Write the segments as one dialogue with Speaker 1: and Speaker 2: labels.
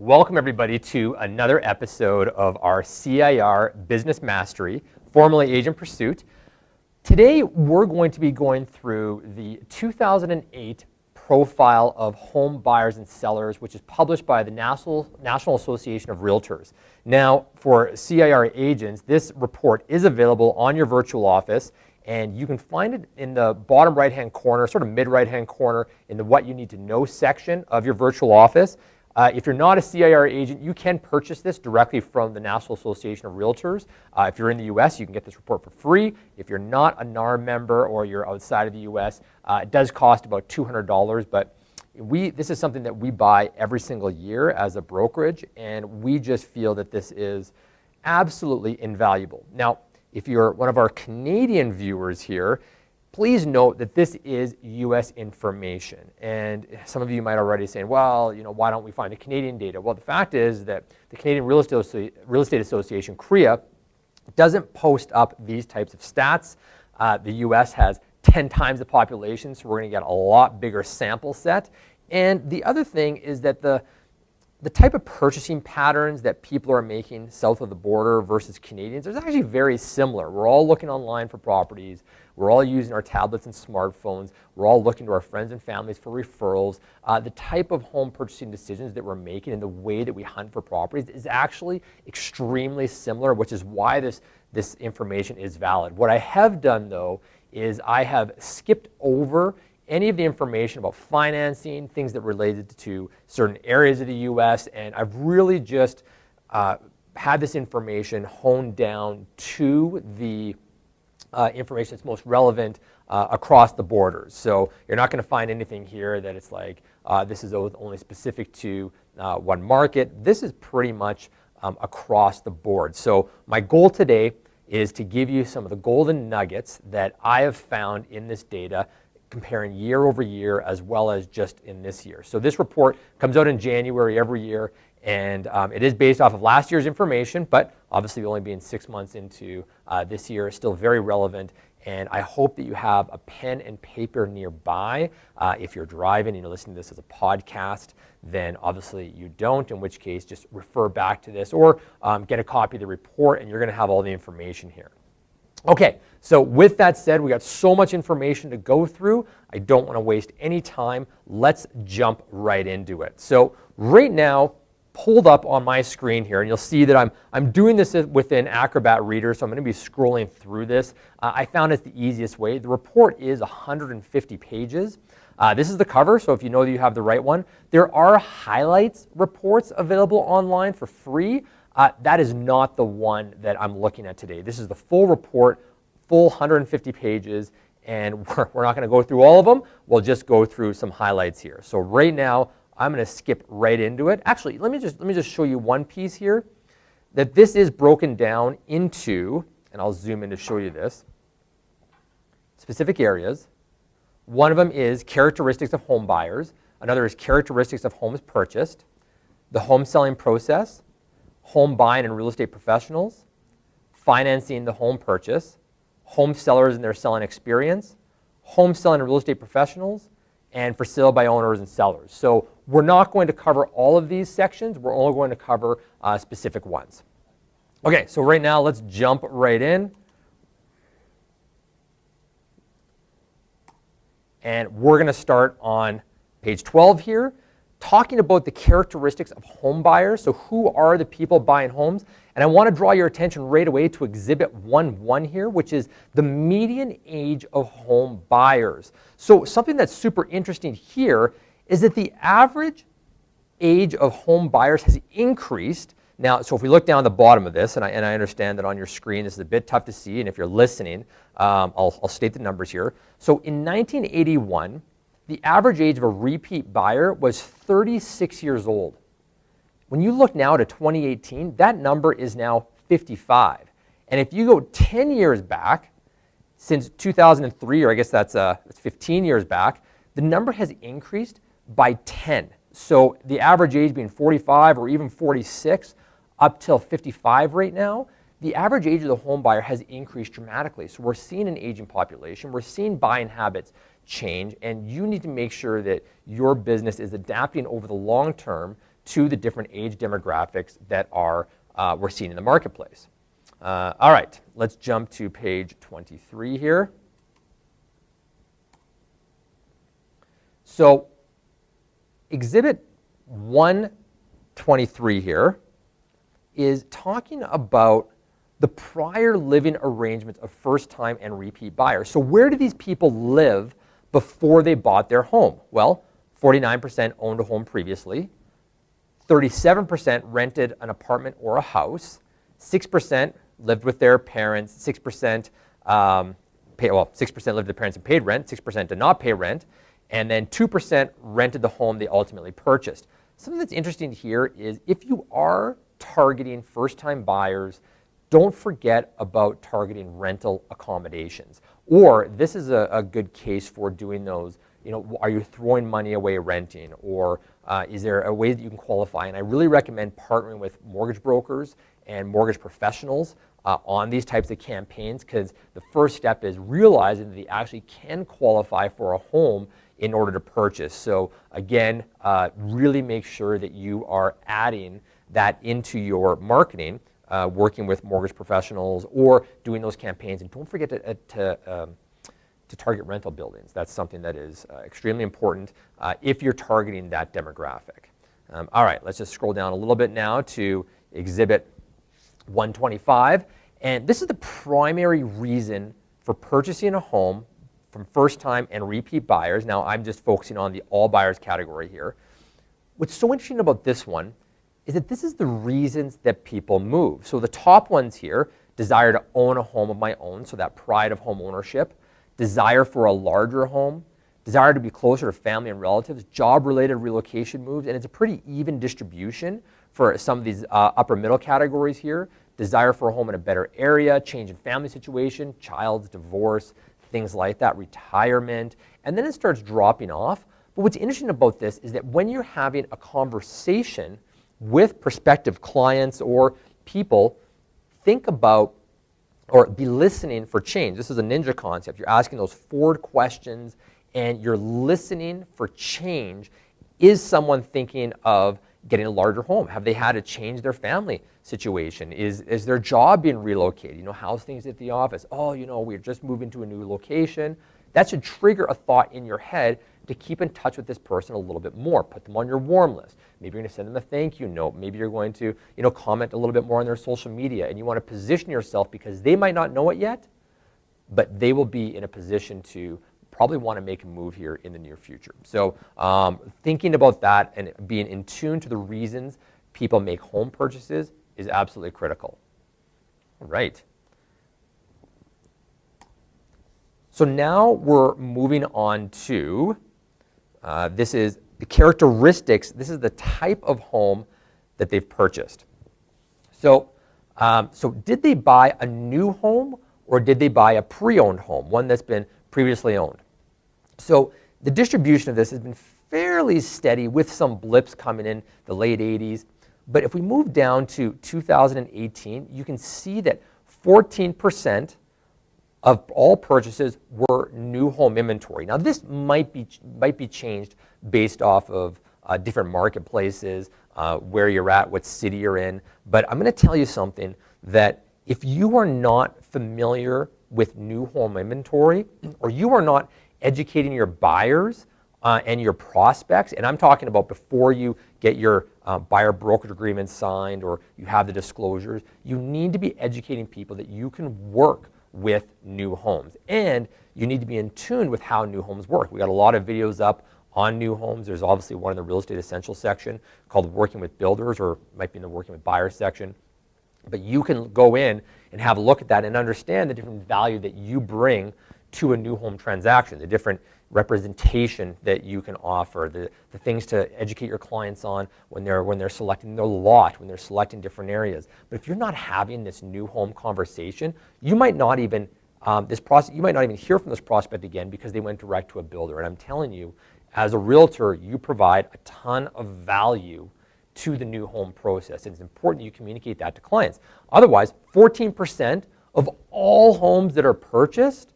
Speaker 1: Welcome everybody to another episode of our CIR Business Mastery, formerly Agent Pursuit. Today we're going to be going through the 2008 profile of home buyers and sellers, which is published by the National Association of Realtors. Now, for CIR agents, this report is available on your virtual office, and you can find it in the bottom right-hand corner, sort of mid-right-hand corner, in the What You Need to Know section of your virtual office. If you're not a CIR agent, you can purchase this directly from the National Association of Realtors. If you're in the US, you can get this report for free. If you're not a NAR member or you're outside of the US, it does cost about $200, but this is something that we buy every single year as a brokerage, and we just feel that this is absolutely invaluable. Now, if you're one of our Canadian viewers here, please note that this is US information. And some of you might already be saying, well, why don't we find the Canadian data? Well, the fact is that the Canadian Real Estate Association, CREA, doesn't post up these types of stats. The US has 10 times the population, so we're going to get a lot bigger sample set. And the other thing is that the type of purchasing patterns that people are making south of the border versus Canadians is actually very similar. We're all looking online for properties. We're all using our tablets and smartphones. We're all looking to our friends and families for referrals. The type of home purchasing decisions that we're making and the way that we hunt for properties is actually extremely similar, which is why this information is valid. What I have done, though, is I have skipped over any of the information about financing, things that related to certain areas of the US, and I've really just had this information honed down to the information that's most relevant across the borders. So you're not going to find anything here that it's like this is only specific to one market. This is pretty much across the board. So my goal today is to give you some of the golden nuggets that I have found in this data, comparing year over year as well as just in this year. So this report comes out in January every year, and it is based off of last year's information, but obviously only being 6 months into this year is still very relevant. And I hope that you have a pen and paper nearby. If you're driving and you're listening to this as a podcast, then obviously you don't, in which case just refer back to this or get a copy of the report, and you're going to have all the information here. Okay, so with that said, we got so much information to go through. I don't want to waste any time. Let's jump right into it. So right now, pulled up on my screen here, and you'll see that I'm doing this within Acrobat Reader, so I'm going to be scrolling through this. I found it's the easiest way. The report is 150 pages. This is the cover, so if you know that you have the right one. There are highlights reports available online for free. That is not the one that I'm looking at today. This is the full report, full 150 pages, and we're not going to go through all of them. We'll just go through some highlights here. So right now, I'm going to skip right into it. Actually, let me just show you one piece here, that this is broken down into, and I'll zoom in to show you this, specific areas. One of them is characteristics of home buyers. Another is characteristics of homes purchased, the home selling process, home buying and real estate professionals, financing the home purchase, home sellers and their selling experience, home selling and real estate professionals, and for sale by owners and sellers. So we're not going to cover all of these sections. We're only going to cover specific ones. Okay, so right now let's jump right in. And we're going to start on page 12 here, talking about the characteristics of home buyers. So who are the people buying homes? And I want to draw your attention right away to Exhibit 1.1 here, which is the median age of home buyers. So something that's super interesting here is that the average age of home buyers has increased. Now, so if we look down the bottom of this, and I understand that on your screen this is a bit tough to see, and if you're listening, I'll state the numbers here. So in 1981, the average age of a repeat buyer was 36 years old. When you look now to 2018, that number is now 55. And if you go 10 years back, since 2003, or I guess that's 15 years back, the number has increased by 10. So the average age being 45 or even 46 up till 55 right now, the average age of the home buyer has increased dramatically. So we're seeing an aging population. We're seeing buying habits change, and you need to make sure that your business is adapting over the long term to the different age demographics that are we're seeing in the marketplace. All right, let's jump to page 23 here. So Exhibit 123 here is talking about the prior living arrangements of first-time and repeat buyers. So where do these people live before they bought their home? Well, 49% owned a home previously, 37% rented an apartment or a house, 6% lived with their parents, 6% 6% lived with their parents and paid rent, 6% did not pay rent, and then 2% rented the home they ultimately purchased. Something that's interesting here is if you are targeting first-time buyers, don't forget about targeting rental accommodations. Or this is a good case for doing those. You know, are you throwing money away renting, or is there a way that you can qualify? And I really recommend partnering with mortgage brokers and mortgage professionals on these types of campaigns, because the first step is realizing that they actually can qualify for a home in order to purchase. So again, really make sure that you are adding that into your marketing, working with mortgage professionals or doing those campaigns. And don't forget to target rental buildings. That's something that is extremely important if you're targeting that demographic. All right, let's just scroll down a little bit now to Exhibit 125. And this is the primary reason for purchasing a home from first-time and repeat buyers. Now, I'm just focusing on the all buyers category here. What's so interesting about this one is that this is the reasons that people move. So the top ones here: desire to own a home of my own, so that pride of home ownership, desire for a larger home, desire to be closer to family and relatives, job-related relocation moves, and it's a pretty even distribution for some of these upper middle categories here. Desire for a home in a better area, change in family situation, child's divorce, things like that, retirement, and then it starts dropping off. But what's interesting about this is that when you're having a conversation with prospective clients or people, think about or be listening for change. This is a ninja concept. You're asking those forward questions and you're listening for change. Is someone thinking of getting a larger home? Have they had to change their family situation? Is their job being relocated? You know, how's things at the office? Oh, you know, we're just moving to a new location. That should trigger a thought in your head to keep in touch with this person a little bit more. Put them on your warm list. Maybe you're going to send them a thank you note. Maybe you're going to, you know, comment a little bit more on their social media, and you want to position yourself because they might not know it yet, but they will be in a position to probably want to make a move here in the near future. So thinking about that and being in tune to the reasons people make home purchases is absolutely critical. All right. So now we're moving on to, this is the characteristics, this is the type of home that they've purchased. So, so did they buy a new home or did they buy a pre-owned home, one that's been previously owned? So the distribution of this has been fairly steady with some blips coming in the late 80s. But if we move down to 2018, you can see that 14% of all purchases were new home inventory. Now this might be changed based off of different marketplaces, where you're at, what city you're in. But I'm going to tell you something, that if you are not familiar with new home inventory, or you are not educating your buyers and your prospects, and I'm talking about before you get your buyer brokerage agreement signed or you have the disclosures, you need to be educating people that you can work with new homes. And you need to be in tune with how new homes work. We got a lot of videos up on new homes. There's obviously one in the Real Estate Essentials section called Working with Builders, or might be in the Working with Buyers section. But you can go in and have a look at that and understand the different value that you bring to a new home transaction, the different representation that you can offer, the things to educate your clients on when they're selecting their lot, when they're selecting different areas. But if you're not having this new home conversation, you might not even you might not even hear from this prospect again because they went direct to a builder. And I'm telling you, as a realtor, you provide a ton of value to the new home process. And it's important that you communicate that to clients. Otherwise, 14% of all homes that are purchased,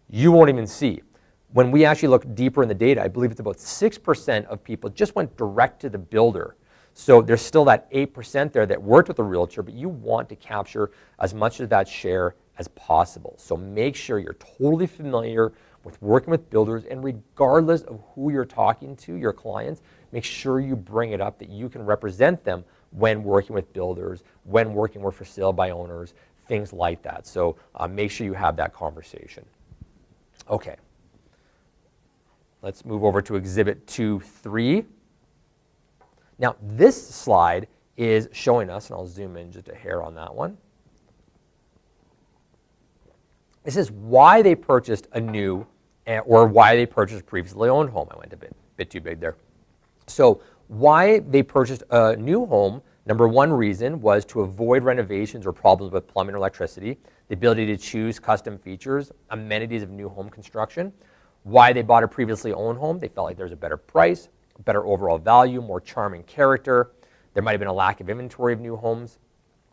Speaker 1: you won't even see. When we actually look deeper in the data, I believe it's about 6% of people just went direct to the builder. So there's still that 8% there that worked with a realtor, but you want to capture as much of that share as possible. So make sure you're totally familiar with working with builders, and regardless of who you're talking to, your clients, make sure you bring it up that you can represent them when working with builders, when working with for sale by owners, things like that. So make sure you have that conversation. Okay. Let's move over to Exhibit 2.3. Now this slide is showing us, and I'll zoom in just a hair on that one. This is why they purchased a new or why they purchased a previously owned home. I went a bit too big there. So why they purchased a new home, number one reason was to avoid renovations or problems with plumbing or electricity, the ability to choose custom features, amenities of new home construction. Why they bought a previously owned home, they felt like there was a better price, better overall value, more charming character. There might have been a lack of inventory of new homes.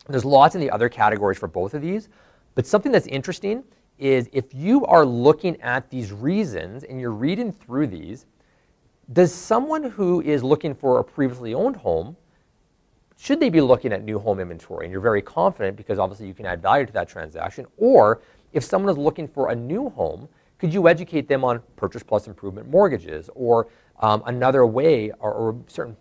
Speaker 1: There's lots in the other categories for both of these, but something that's interesting is if you are looking at these reasons and you're reading through these, does someone who is looking for a previously owned home, should they be looking at new home inventory? And you're very confident because obviously you can add value to that transaction. Or if someone is looking for a new home, could you educate them on purchase plus improvement mortgages or another way or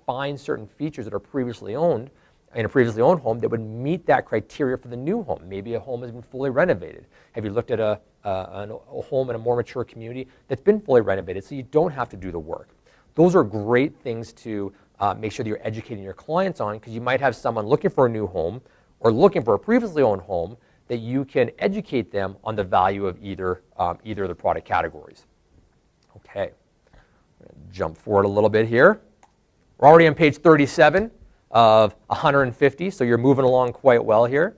Speaker 1: find certain features that are previously owned in a previously owned home that would meet that criteria for the new home? Maybe a home has been fully renovated. Have you looked at a home in a more mature community that's been fully renovated so you don't have to do the work? Those are great things to make sure that you're educating your clients on, because you might have someone looking for a new home or looking for a previously owned home that you can educate them on the value of either of the product categories. Okay, I'm going to jump forward a little bit here. We're already on page 37 of 150, so you're moving along quite well here.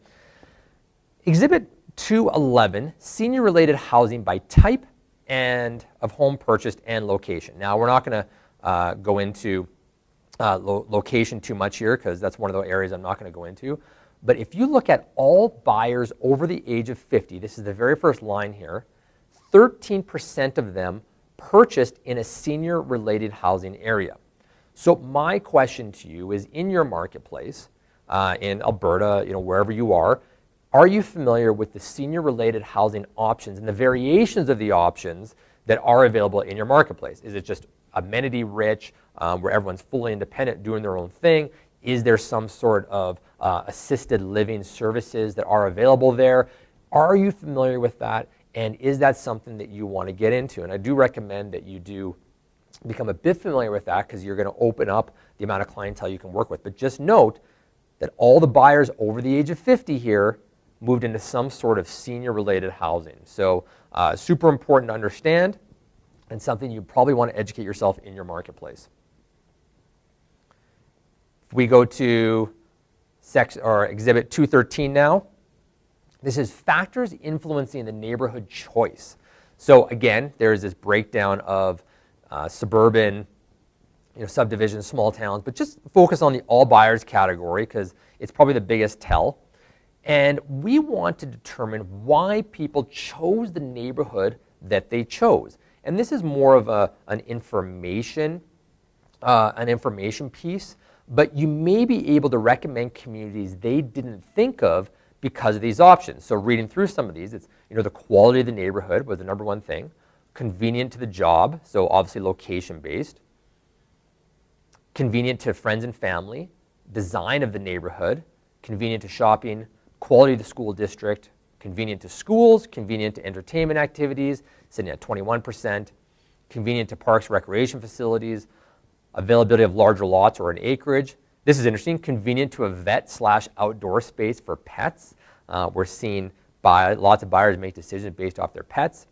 Speaker 1: Exhibit 211, senior-related housing by type and of home purchased and location. Now, we're not going to go into location too much here because that's one of the areas I'm not going to go into. But if you look at all buyers over the age of 50, this is the very first line here, 13% of them purchased in a senior-related housing area. So my question to you is, in your marketplace, in Alberta, wherever you are you familiar with the senior-related housing options and the variations of the options that are available in your marketplace? Is it just amenity-rich, where everyone's fully independent, doing their own thing? Is there some sort of assisted living services that are available there? Are you familiar with that? And is that something that you want to get into? And I do recommend that you do become a bit familiar with that, because you're going to open up the amount of clientele you can work with. But just note that all the buyers over the age of 50 here moved into some sort of senior-related housing. So super important to understand, and something you probably want to educate yourself in your marketplace. If we go to Exhibit 213 now, this is factors influencing the neighborhood choice. So again, there's this breakdown of suburban, subdivisions, small towns, but just focus on the all buyers category because it's probably the biggest tell. And we want to determine why people chose the neighborhood that they chose. And this is more of an information piece, but you may be able to recommend communities they didn't think of because of these options. So reading through some of these, it's the quality of the neighborhood was the number one thing, convenient to the job, so obviously location-based, convenient to friends and family, design of the neighborhood, convenient to shopping, quality of the school district, convenient to schools, convenient to entertainment activities, sitting at 21%, convenient to parks, recreation facilities, availability of larger lots or an acreage. This is interesting, convenient to a vet/outdoor space for pets. We're seeing lots of buyers make decisions based off their pets.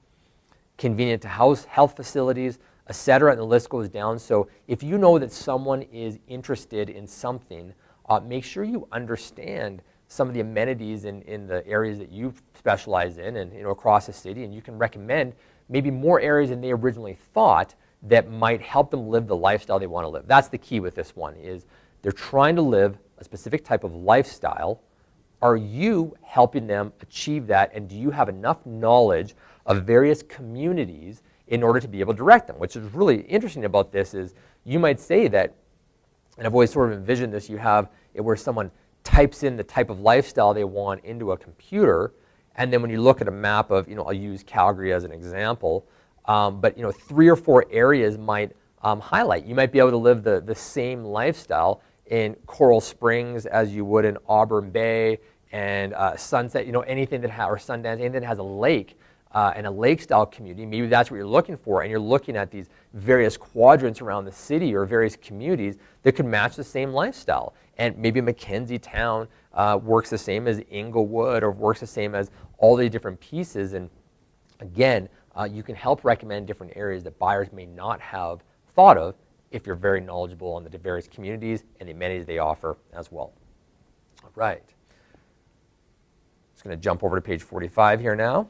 Speaker 1: Convenient to health facilities, etc., and the list goes down. So if you know that someone is interested in something, make sure you understand some of the amenities in the areas that you specialize in and across the city, and you can recommend maybe more areas than they originally thought that might help them live the lifestyle they want to live. That's the key with this one, is they're trying to live a specific type of lifestyle. Are you helping them achieve that, and do you have enough knowledge of various communities in order to be able to direct them? Which is really interesting about this is you might say that And I've always sort of envisioned this. You have it where someone types in the type of lifestyle they want into a computer, and then when you look at a map of, I'll use Calgary as an example, but 3 or 4 areas might highlight. You might be able to live the same lifestyle in Coral Springs as you would in Auburn Bay and Sunset, anything that or Sundance, anything that has a lake and a lake-style community. Maybe that's what you're looking for, and you're looking at these various quadrants around the city or various communities that could match the same lifestyle. And maybe Mackenzie Town works the same as Inglewood or works the same as all the different pieces. And again, you can help recommend different areas that buyers may not have thought of if you're very knowledgeable on the various communities and the amenities they offer as well. All right. Just going to jump over to page 45 here now.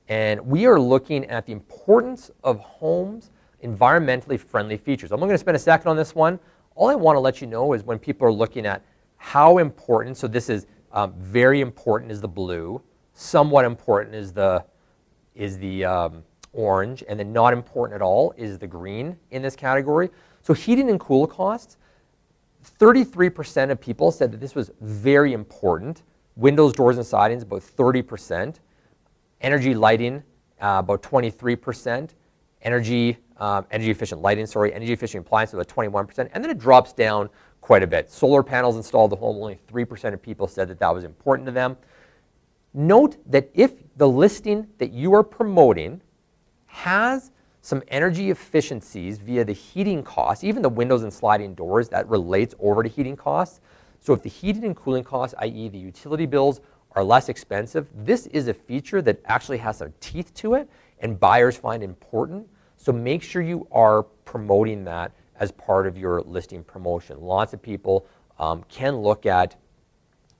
Speaker 1: And we are looking at the importance of homes' environmentally friendly features. I'm only going to spend a second on this one. All I want to let you know is when people are looking at how important, so this is very important is the blue, somewhat important is the orange, and then not important at all is the green in this category. So heating and cooling costs, 33% of people said that this was very important. Windows, doors, and sidings, about 30%. Energy lighting, about 23%. Energy efficient lighting, energy efficient appliances, about 21%. And then it drops down quite a bit. Solar panels installed in the home, only 3% of people said that that was important to them. Note that if the listing that you are promoting has some energy efficiencies via the heating costs, even the windows and sliding doors, that relates over to heating costs. So if the heating and cooling costs, i.e. the utility bills, are less expensive, this is a feature that actually has some teeth to it and buyers find important. So make sure you are promoting that as part of your listing promotion. Lots of people can look at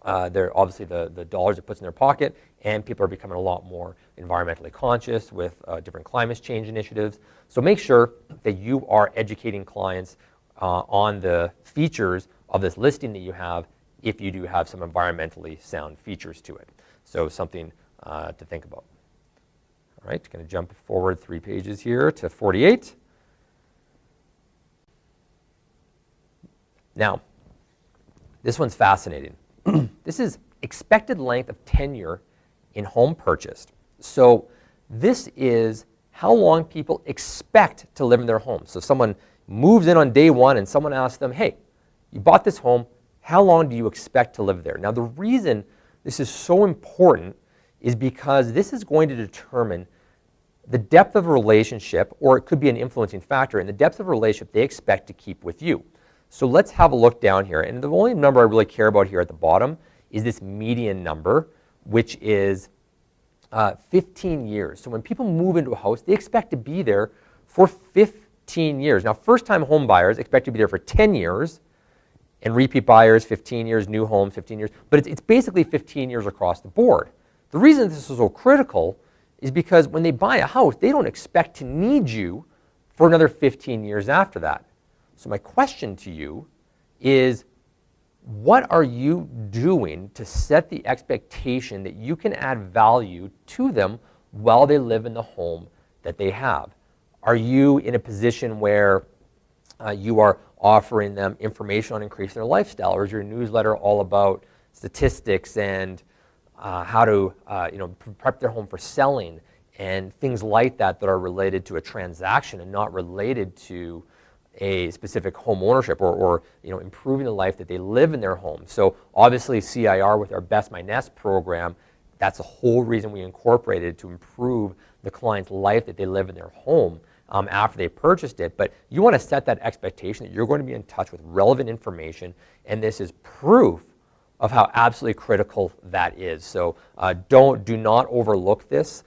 Speaker 1: obviously the dollars it puts in their pocket, and people are becoming a lot more environmentally conscious with different climate change initiatives. So make sure that you are educating clients on the features of this listing that you have if you do have some environmentally sound features to it. So something to think about. All right, going to jump forward 3 pages here to 48. Now, this one's fascinating. This is expected length of tenure in home purchased. So this is how long people expect to live in their home. So someone moves in on day one and someone asks them, hey, you bought this home, how long do you expect to live there? Now the reason this is so important is because this is going to determine the depth of a relationship, or it could be an influencing factor in the depth of a relationship they expect to keep with you. So let's have a look down here. And the only number I really care about here at the bottom is this median number, which is 15 years. So when people move into a house, they expect to be there for 15 years. Now, first-time home buyers expect to be there for 10 years, and repeat buyers, 15 years, new homes, 15 years. But it's basically 15 years across the board. The reason this is so critical is because when they buy a house, they don't expect to need you for another 15 years after that. So my question to you is, what are you doing to set the expectation that you can add value to them while they live in the home that they have? Are you in a position where you are offering them information on increasing their lifestyle, or is your newsletter all about statistics and how to prep their home for selling and things like that that are related to a transaction and not related to a specific home ownership or improving the life that they live in their home? So obviously CIR with our Best My Nest program, that's the whole reason we incorporated to improve the client's life that they live in their home after they purchased it. But you want to set that expectation that you're going to be in touch with relevant information, and this is proof of how absolutely critical that is. So do not overlook this.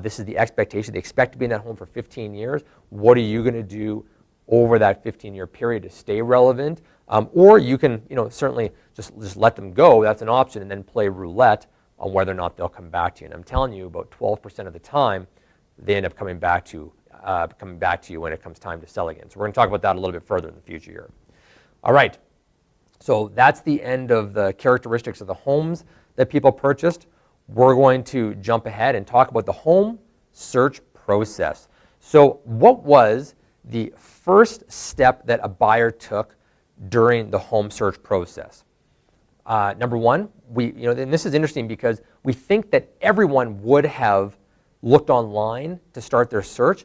Speaker 1: This is the expectation. They expect to be in that home for 15 years. What are you going to do over that 15-year period to stay relevant? Or you can certainly just let them go. That's an option, and then play roulette on whether or not they'll come back to you. And I'm telling you, about 12% of the time, they end up coming back to you when it comes time to sell again. So we're going to talk about that a little bit further in the future here. All right. So that's the end of the characteristics of the homes that people purchased. We're going to jump ahead and talk about the home search process. So what was the first step that a buyer took during the home search process? Number one, and this is interesting because we think that everyone would have looked online to start their search,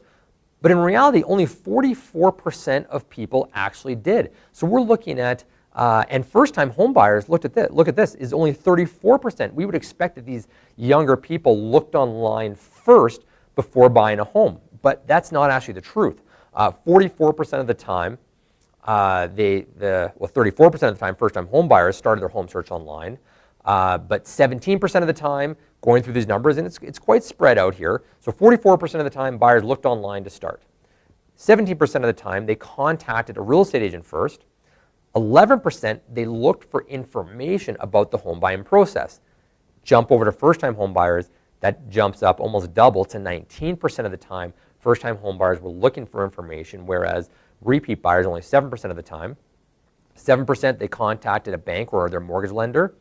Speaker 1: but in reality, only 44% of people actually did. So we're looking at, and first-time home buyers look at this, is only 34%. We would expect that these younger people looked online first before buying a home, but that's not actually the truth. 44% of the time, 34% of the time, first-time home buyers started their home search online, but 17% of the time, going through these numbers, and it's quite spread out here, so 44% of the time, buyers looked online to start. 17% of the time, they contacted a real estate agent first. 11%, they looked for information about the home buying process. Jump over to first-time home buyers, that jumps up almost double to 19% of the time, first-time home buyers were looking for information, whereas repeat buyers only 7% of the time. 7%, they contacted a bank or their mortgage lender.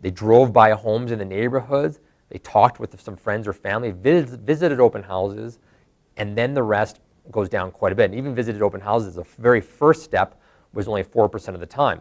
Speaker 1: They drove by homes in the neighborhoods. They talked with some friends or family, visited open houses, and then the rest goes down quite a bit. And even visited open houses, the very first step was only 4% of the time.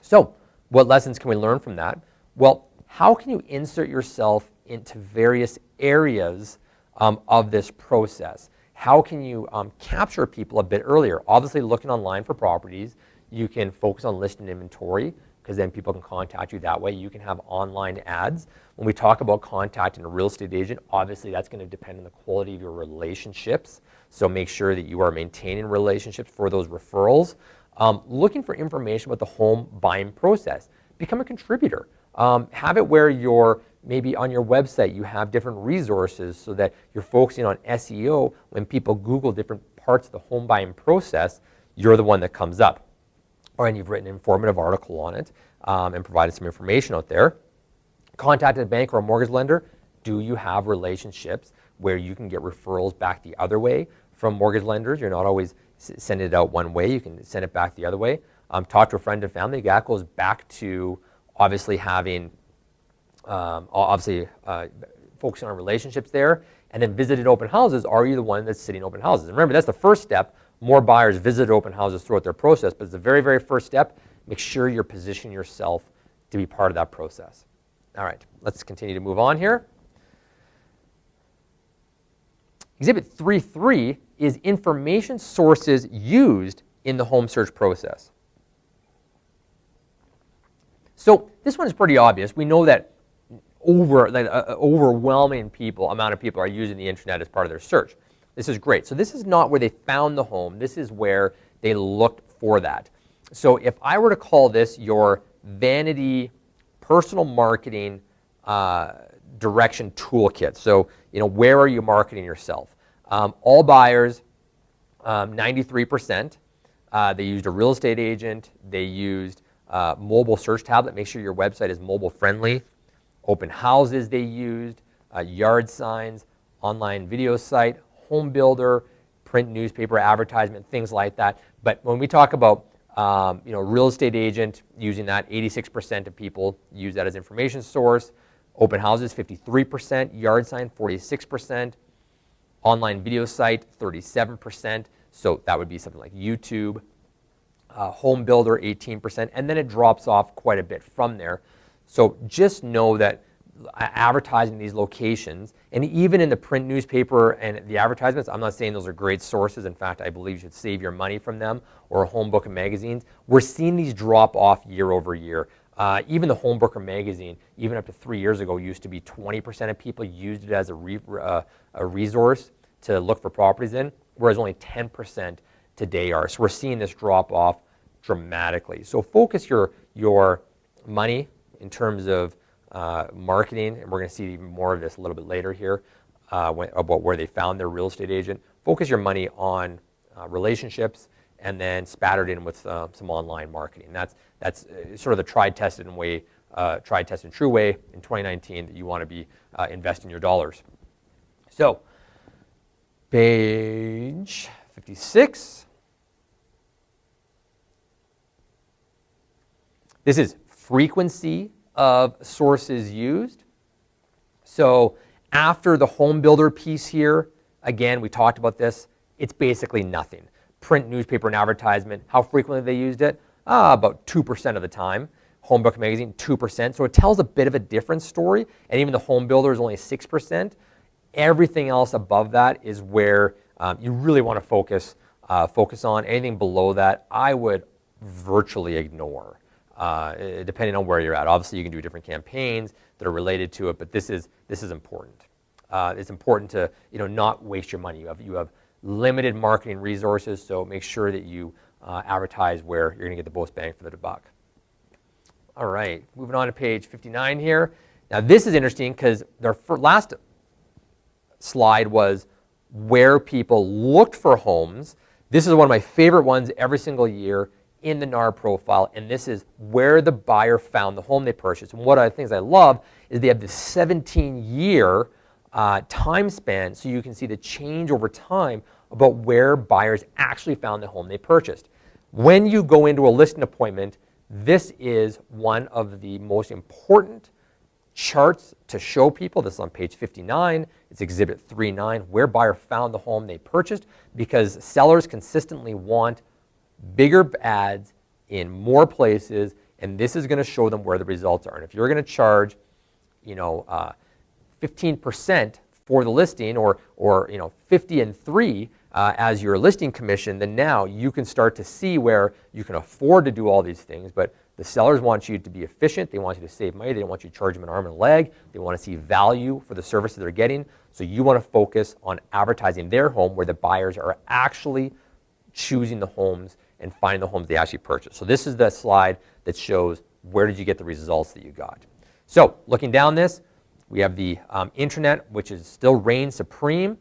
Speaker 1: So what lessons can we learn from that? Well, how can you insert yourself into various areas of this process? How can you capture people a bit earlier? Obviously, looking online for properties, you can focus on listing inventory because then people can contact you that way. You can have online ads. When we talk about contacting a real estate agent, obviously that's going to depend on the quality of your relationships. So make sure that you are maintaining relationships for those referrals. Looking for information about the home buying process. Become a contributor. Have it where you're maybe on your website you have different resources so that you're focusing on SEO. When people Google different parts of the home buying process, you're the one that comes up. Or and you've written an informative article on it and provided some information out there. Contacted a bank or a mortgage lender. Do you have relationships where you can get referrals back the other way from mortgage lenders? You're not always sending it out one way. You can send it back the other way. Talk to a friend and family. That goes back to obviously having, focusing on relationships there. And then visited open houses. Are you the one that's sitting open houses? And remember, that's the first step. More buyers visit open houses throughout their process, but it's the very, very first step. Make sure you're positioning yourself to be part of that process. All right, let's continue to move on here. Exhibit 3.3 is information sources used in the home search process. So this one is pretty obvious. We know that overwhelming amount of people are using the internet as part of their search. This is great. So this is not where they found the home. This is where they looked for that. So if I were to call this your vanity personal marketing direction toolkit. So where are you marketing yourself? All buyers, 93%. They used a real estate agent. They used mobile search tablet. Make sure your website is mobile friendly. Open houses they used, yard signs, online video site, home builder, print newspaper advertisement, things like that. But when we talk about real estate agent using that, 86% of people use that as information source. Open houses, 53%. Yard sign, 46%. Online video site, 37%. So that would be something like YouTube. Home builder, 18%. And then it drops off quite a bit from there. So just know that advertising these locations, and even in the print newspaper and the advertisements, I'm not saying those are great sources. In fact, I believe you should save your money from them, or a home book and magazines. We're seeing these drop off year over year. Even the home book or magazine, even up to 3 years ago, used to be 20% of people used it as a resource to look for properties in, whereas only 10% today are. So we're seeing this drop off dramatically. So focus your money in terms of marketing, and we're going to see even more of this a little bit later here about where they found their real estate agent. Focus your money on relationships, and then spattered in with some online marketing. That's sort of the tried, tested, and true way in 2019 that you want to be investing your dollars. So, page 56. This is frequency of sources used. So after the home builder piece here, again, we talked about this, it's basically nothing. Print, newspaper, and advertisement, how frequently they used it? About 2% of the time. Home book magazine, 2%. So it tells a bit of a different story, and even the home builder is only 6%. Everything else above that is where you really want to focus on. Anything below that, I would virtually ignore, depending on where you're at. Obviously, you can do different campaigns that are related to it, but this is important. It's important to not waste your money. You have limited marketing resources, so make sure that you advertise where you're going to get the most bang for the buck. All right, moving on to page 59 here. Now this is interesting because their last slide was where people looked for homes. This is one of my favorite ones every single year in the NAR profile, and this is where the buyer found the home they purchased. And one of the things I love is they have this 17-year time span, so you can see the change over time about where buyers actually found the home they purchased. When you go into a listing appointment, this is one of the most important charts to show people. This is on page 59. It's exhibit 3.9, where buyer found the home they purchased, because sellers consistently want bigger ads in more places, and this is going to show them where the results are. And if you're going to charge 15% for the listing, or 50 and 3 as your listing commission, then now you can start to see where you can afford to do all these things. But the sellers want you to be efficient. They want you to save money. They don't want you to charge them an arm and a leg. They want to see value for the services they're getting. So you want to focus on advertising their home where the buyers are actually choosing the homes and finding the homes they actually purchase. So this is the slide that shows where did you get the results that you got. So looking down this, we have the internet, which is still reigns supreme,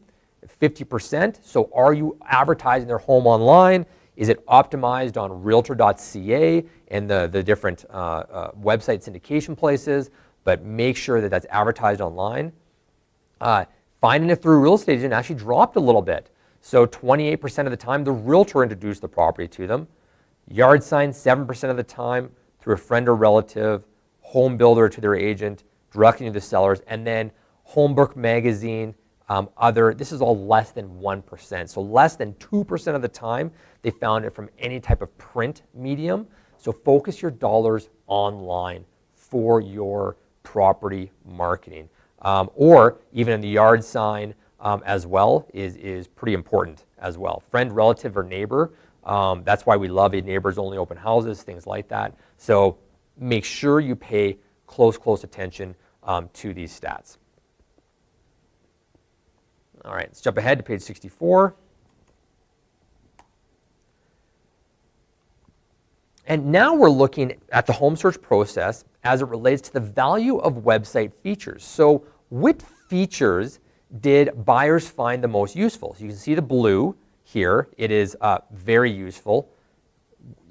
Speaker 1: 50%. So are you advertising their home online? Is it optimized on realtor.ca and the different website syndication places? But make sure that that's advertised online. Finding it through a real estate agent actually dropped a little bit. So 28% of the time, the realtor introduced the property to them. Yard sign, 7% of the time, through a friend or relative. Home builder to their agent, directly to the sellers. And then home book magazine, this is all less than 1%. So less than 2% of the time, they found it from any type of print medium. So focus your dollars online for your property marketing. Or even in the yard sign as well is pretty important as well. Friend, relative, or neighbor. That's why we love neighbors only open houses, things like that. So make sure you pay close attention to these stats. All right, let's jump ahead to page 64. And now we're looking at the home search process as it relates to the value of website features. So what features did buyers find the most useful? So you can see the blue here. It is very useful.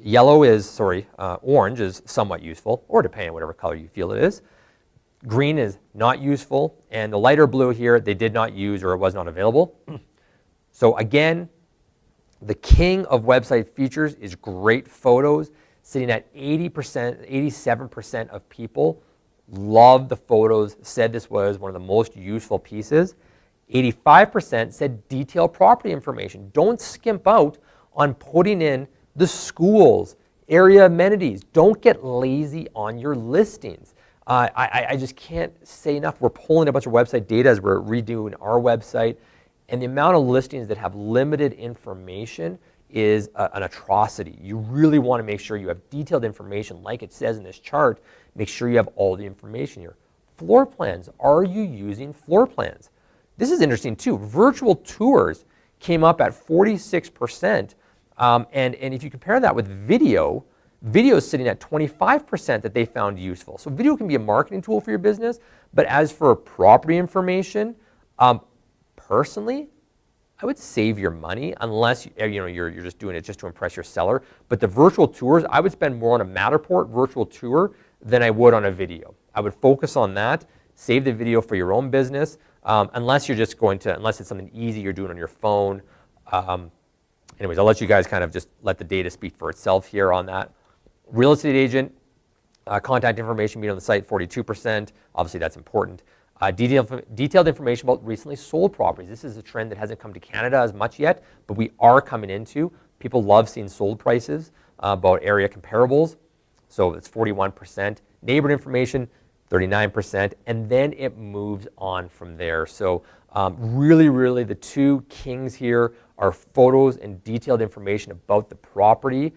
Speaker 1: Orange is somewhat useful, or depending on whatever color you feel it is. Green is not useful, and the lighter blue here, they did not use or it was not available. So again, the king of website features is great photos, sitting at 80%, 87% of people loved the photos, said this was one of the most useful pieces. 85% said detailed property information. Don't skimp out on putting in the schools, area amenities. Don't get lazy on your listings. I just can't say enough. We're pulling a bunch of website data as we're redoing our website, and the amount of listings that have limited information is an atrocity. You really want to make sure you have detailed information like it says in this chart. Make sure you have all the information here. Floor plans. Are you using floor plans? This is interesting too. Virtual tours came up at 46%, and if you compare that with video is sitting at 25% that they found useful. So video can be a marketing tool for your business, but as for property information, personally, I would save your money unless you're just doing it just to impress your seller. But the virtual tours, I would spend more on a Matterport virtual tour than I would on a video. I would focus on that, save the video for your own business, unless it's something easy you're doing on your phone. Anyways, I'll let you guys kind of just let the data speak for itself here on that. Real estate agent, contact information being on the site, 42%. Obviously, that's important. Detailed information about recently sold properties. This is a trend that hasn't come to Canada as much yet, but we are coming into. People love seeing sold prices, about area comparables. So it's 41%. Neighborhood information, 39%. And then it moves on from there. So really the two kings here are photos and detailed information about the property.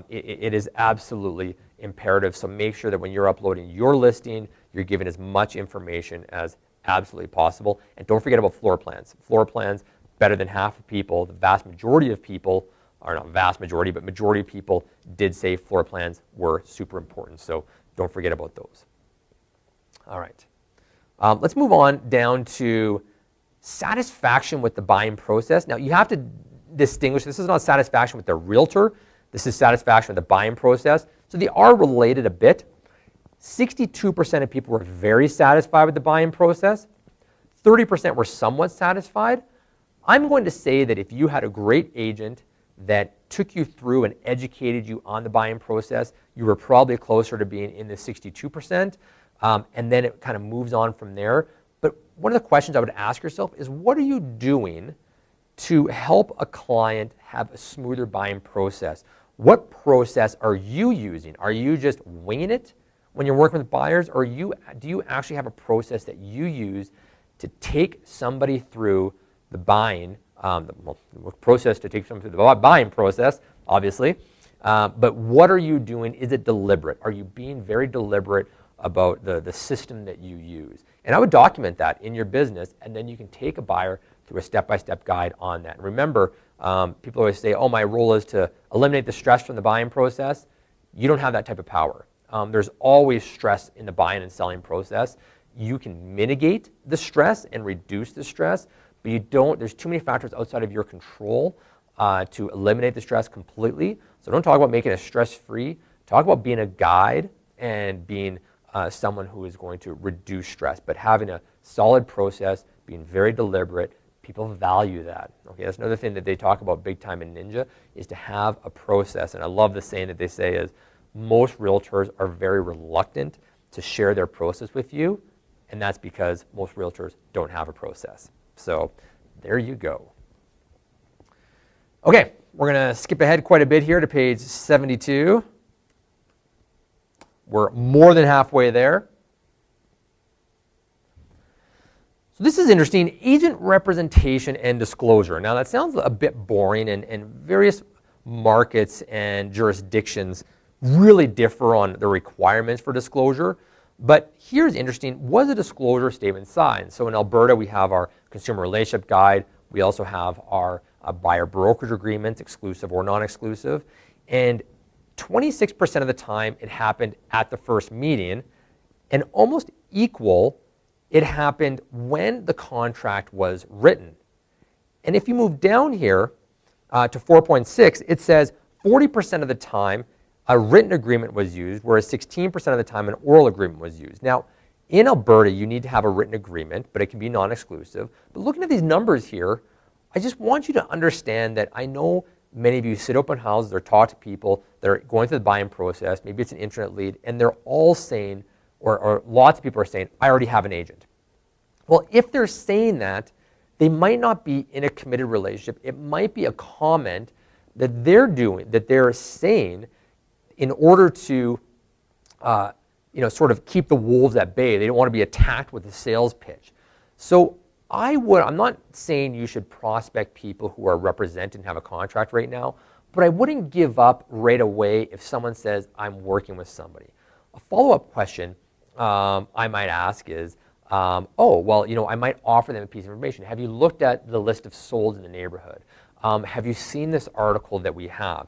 Speaker 1: It is absolutely imperative. So make sure that when you're uploading your listing, you're giving as much information as absolutely possible. And don't forget about floor plans. Floor plans, better than half of people, the vast majority of people, or not vast majority, but majority of people did say floor plans were super important. So don't forget about those. All right. Let's move on down to satisfaction with the buying process. Now you have to distinguish, this is not satisfaction with the realtor, this is satisfaction with the buying process. So they are related a bit. 62% of people were very satisfied with the buying process. 30% were somewhat satisfied. I'm going to say that if you had a great agent that took you through and educated you on the buying process, you were probably closer to being in the 62%. And then it kind of moves on from there. But one of the questions I would ask yourself is, what are you doing to help a client have a smoother buying process? What process are you using? Are you just winging it when you're working with buyers, or do you actually have a process that you use to take somebody through the buying, process to take somebody through the buying process, obviously, but what are you doing? Is it deliberate? Are you being very deliberate about the system that you use? And I would document that in your business, and then you can take a buyer through a step-by-step guide on that. And remember, people always say, oh, my role is to eliminate the stress from the buying process. You don't have that type of power. There's always stress in the buying and selling process. You can mitigate the stress and reduce the stress, but you don't, there's too many factors outside of your control to eliminate the stress completely. So don't talk about making it stress-free. Talk about being a guide and being someone who is going to reduce stress, but having a solid process, being very deliberate. People value that. Okay, that's another thing that they talk about big time in Ninja, is to have a process. And I love the saying that they say is, most realtors are very reluctant to share their process with you, and that's because most realtors don't have a process. So there you go. Okay, we're going to skip ahead quite a bit here to page 72. We're more than halfway there. So this is interesting, agent representation and disclosure. Now that sounds a bit boring, and various markets and jurisdictions really differ on the requirements for disclosure. But here's interesting, was a disclosure statement signed? So in Alberta, we have our consumer relationship guide. We also have our buyer brokerage agreements, exclusive or non-exclusive. And 26% of the time it happened at the first meeting, and almost equal, it happened when the contract was written. And if you move down here to 4.6, it says 40% of the time a written agreement was used, whereas 16% of the time an oral agreement was used. Now, in Alberta, you need to have a written agreement, but it can be non-exclusive. But looking at these numbers here, I just want you to understand that I know many of you sit open houses or talk to people that are going through the buying process, maybe it's an internet lead, and they're all saying, or lots of people are saying, I already have an agent. Well, if they're saying that, they might not be in a committed relationship. It might be a comment that they're doing, that they're saying in order to sort of keep the wolves at bay. They don't want to be attacked with a sales pitch. So I'm not saying you should prospect people who are represented and have a contract right now, but I wouldn't give up right away if someone says, I'm working with somebody. A follow-up question I might ask is, I might offer them a piece of information. Have you looked at the list of solds in the neighborhood? Have you seen this article that we have?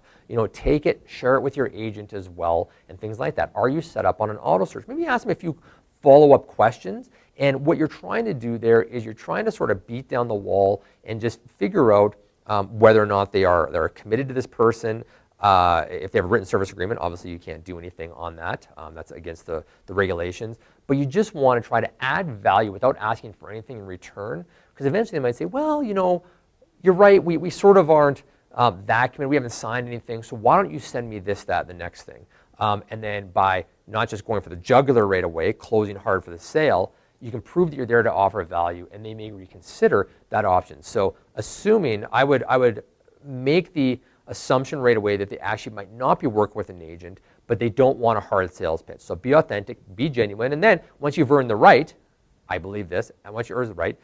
Speaker 1: Take it, share it with your agent as well, and things like that. Are you set up on an auto search? Maybe ask them a few follow-up questions. And what you're trying to do there is you're trying to sort of beat down the wall and just figure out whether or not they're committed to this person. If they have a written service agreement, obviously you can't do anything on that. That's against the regulations. But you just want to try to add value without asking for anything in return, because eventually they might say, well, you're right, we sort of aren't that committed, we haven't signed anything, so why don't you send me this, that, the next thing? And then by not just going for the jugular right away, closing hard for the sale, you can prove that you're there to offer value, and they may reconsider that option. So assuming, I would make the assumption right away that they actually might not be working with an agent, but they don't want a hard sales pitch. So be authentic, be genuine, and then once you've earned the right, I believe this, and once you earn the right,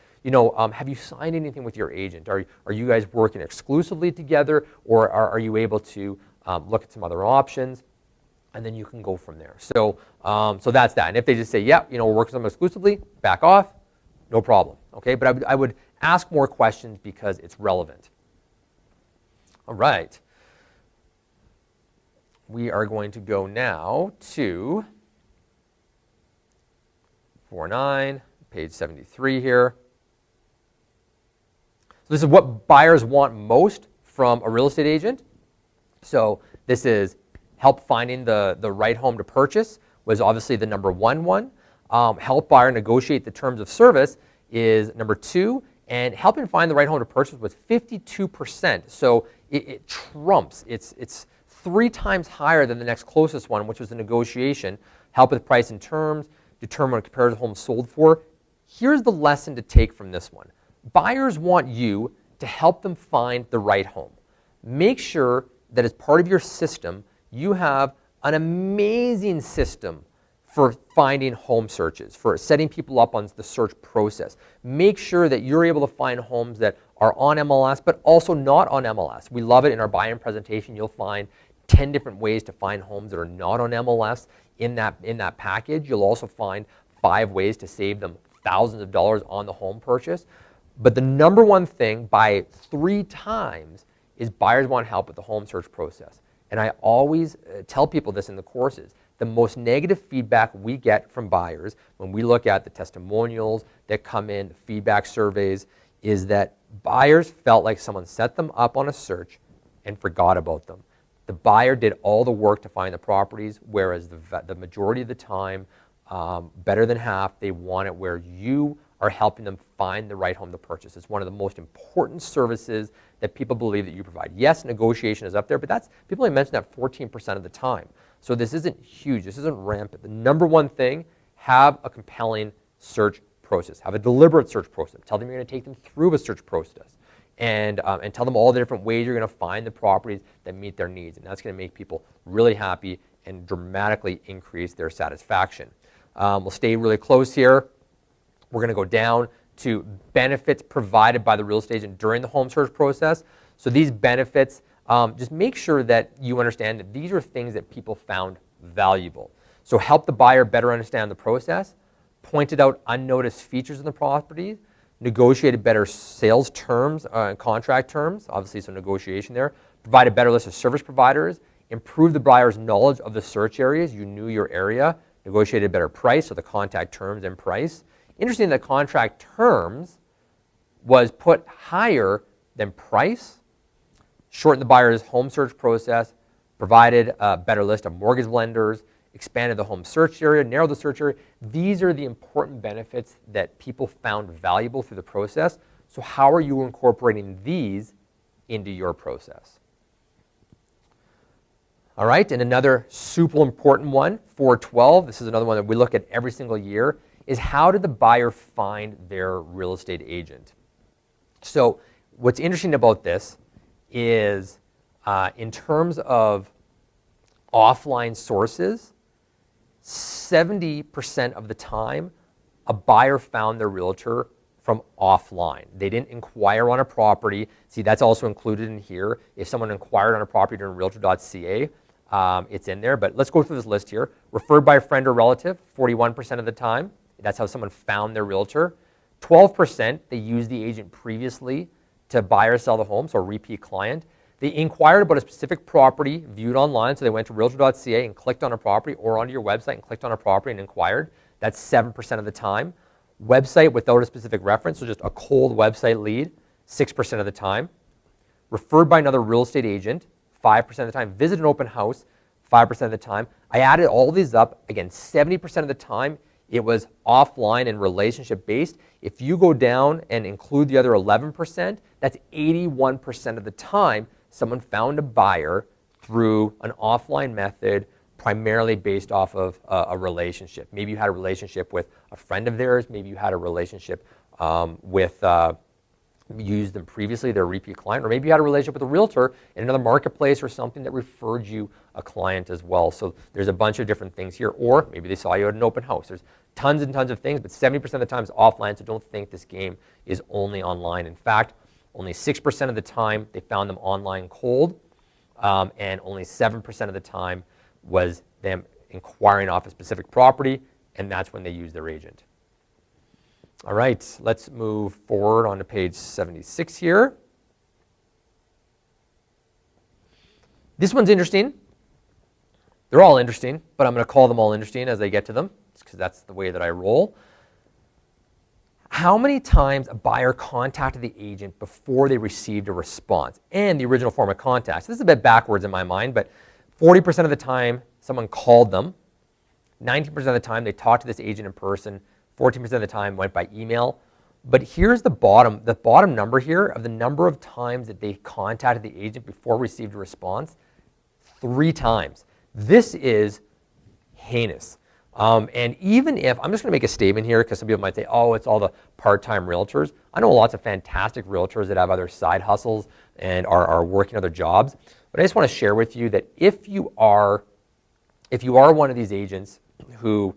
Speaker 1: have you signed anything with your agent? Are you guys working exclusively together, or are you able to look at some other options? And then you can go from there. So that's that. And if they just say, yeah, we're working with them exclusively, back off, no problem. Okay, but I would ask more questions because it's relevant. All right. We are going to go now to 4.9, page 73 here. So this is what buyers want most from a real estate agent. So this is help finding the right home to purchase was obviously the number one. Help buyer negotiate the terms of service is number 2. And helping find the right home to purchase was 52%. So it trumps. It's 3 times higher than the next closest one, which was the negotiation. Help with price and terms, determine what a comparative home sold for. Here's the lesson to take from this one. Buyers want you to help them find the right home. Make sure that as part of your system, you have an amazing system for finding home searches, for setting people up on the search process. Make sure that you're able to find homes that are on MLS, but also not on MLS. We love it in our buy-in presentation. You'll find 10 different ways to find homes that are not on MLS in that package. You'll also find 5 ways to save them thousands of dollars on the home purchase. But the number one thing by 3 times is buyers want help with the home search process. And I always tell people this in the courses. The most negative feedback we get from buyers when we look at the testimonials that come in, the feedback surveys, is that buyers felt like someone set them up on a search and forgot about them. The buyer did all the work to find the properties, whereas the majority of the time, better than half, they want it where you are helping them find the right home to purchase. It's one of the most important services that people believe that you provide. Yes, negotiation is up there, but people only mention that 14% of the time. So this isn't huge. This isn't rampant. The number one thing, have a compelling search process. Have a deliberate search process. Tell them you're going to take them through a search process. And tell them all the different ways you're going to find the properties that meet their needs. And that's going to make people really happy and dramatically increase their satisfaction. We'll stay really close here. We're going to go down to benefits provided by the real estate agent during the home search process. So these benefits, just make sure that you understand that these are things that people found valuable. So help the buyer better understand the process, pointed out unnoticed features in the property, negotiated better sales terms and contract terms, obviously some negotiation there, provide a better list of service providers, improve the buyer's knowledge of the search areas, you knew your area, negotiated a better price, so the contact terms and price. Interesting that contract terms was put higher than price, shortened the buyer's home search process, provided a better list of mortgage lenders, expanded the home search area, narrowed the search area. These are the important benefits that people found valuable through the process. So how are you incorporating these into your process? All right, and another super important one, 412, this is another one that we look at every single year, is how did the buyer find their real estate agent? So what's interesting about this is in terms of offline sources, 70% of the time, a buyer found their realtor from offline. They didn't inquire on a property. See, that's also included in here. If someone inquired on a property during realtor.ca, it's in there. But let's go through this list here. Referred by a friend or relative, 41% of the time. That's how someone found their realtor. 12%, they used the agent previously to buy or sell the home, so a repeat client. They inquired about a specific property viewed online, so they went to realtor.ca and clicked on a property, or onto your website and clicked on a property and inquired. That's 7% of the time. Website without a specific reference, so just a cold website lead, 6% of the time. Referred by another real estate agent, 5% of the time. Visit an open house, 5% of the time. I added all these up. Again, 70% of the time, it was offline and relationship based. If you go down and include the other 11%, that's 81% of the time someone found a buyer through an offline method primarily based off of a relationship. Maybe you had a relationship with a friend of theirs. Maybe you had a relationship with, you used them previously, they're a repeat client, or maybe you had a relationship with a realtor in another marketplace or something that referred you a client as well. So there's a bunch of different things here, or maybe they saw you at an open house. There's tons and tons of things, but 70% of the time is offline, so don't think this game is only online. In fact, only 6% of the time they found them online cold, and only 7% of the time was them inquiring off a specific property, and that's when they used their agent. All right, let's move forward on to page 76 here. This one's interesting. They're all interesting, but I'm going to call them all interesting as I get to them, because that's the way that I roll. How many times a buyer contacted the agent before they received a response and the original form of contact? So this is a bit backwards in my mind, but 40% of the time someone called them, 19% of the time they talked to this agent in person, 14% of the time went by email. But here's the bottom number here of the number of times that they contacted the agent before received a response, 3 times. This is heinous. And even if, I'm just going to make a statement here because some people might say, oh, it's all the part-time realtors. I know lots of fantastic realtors that have other side hustles and are working other jobs. But I just want to share with you that if you are one of these agents who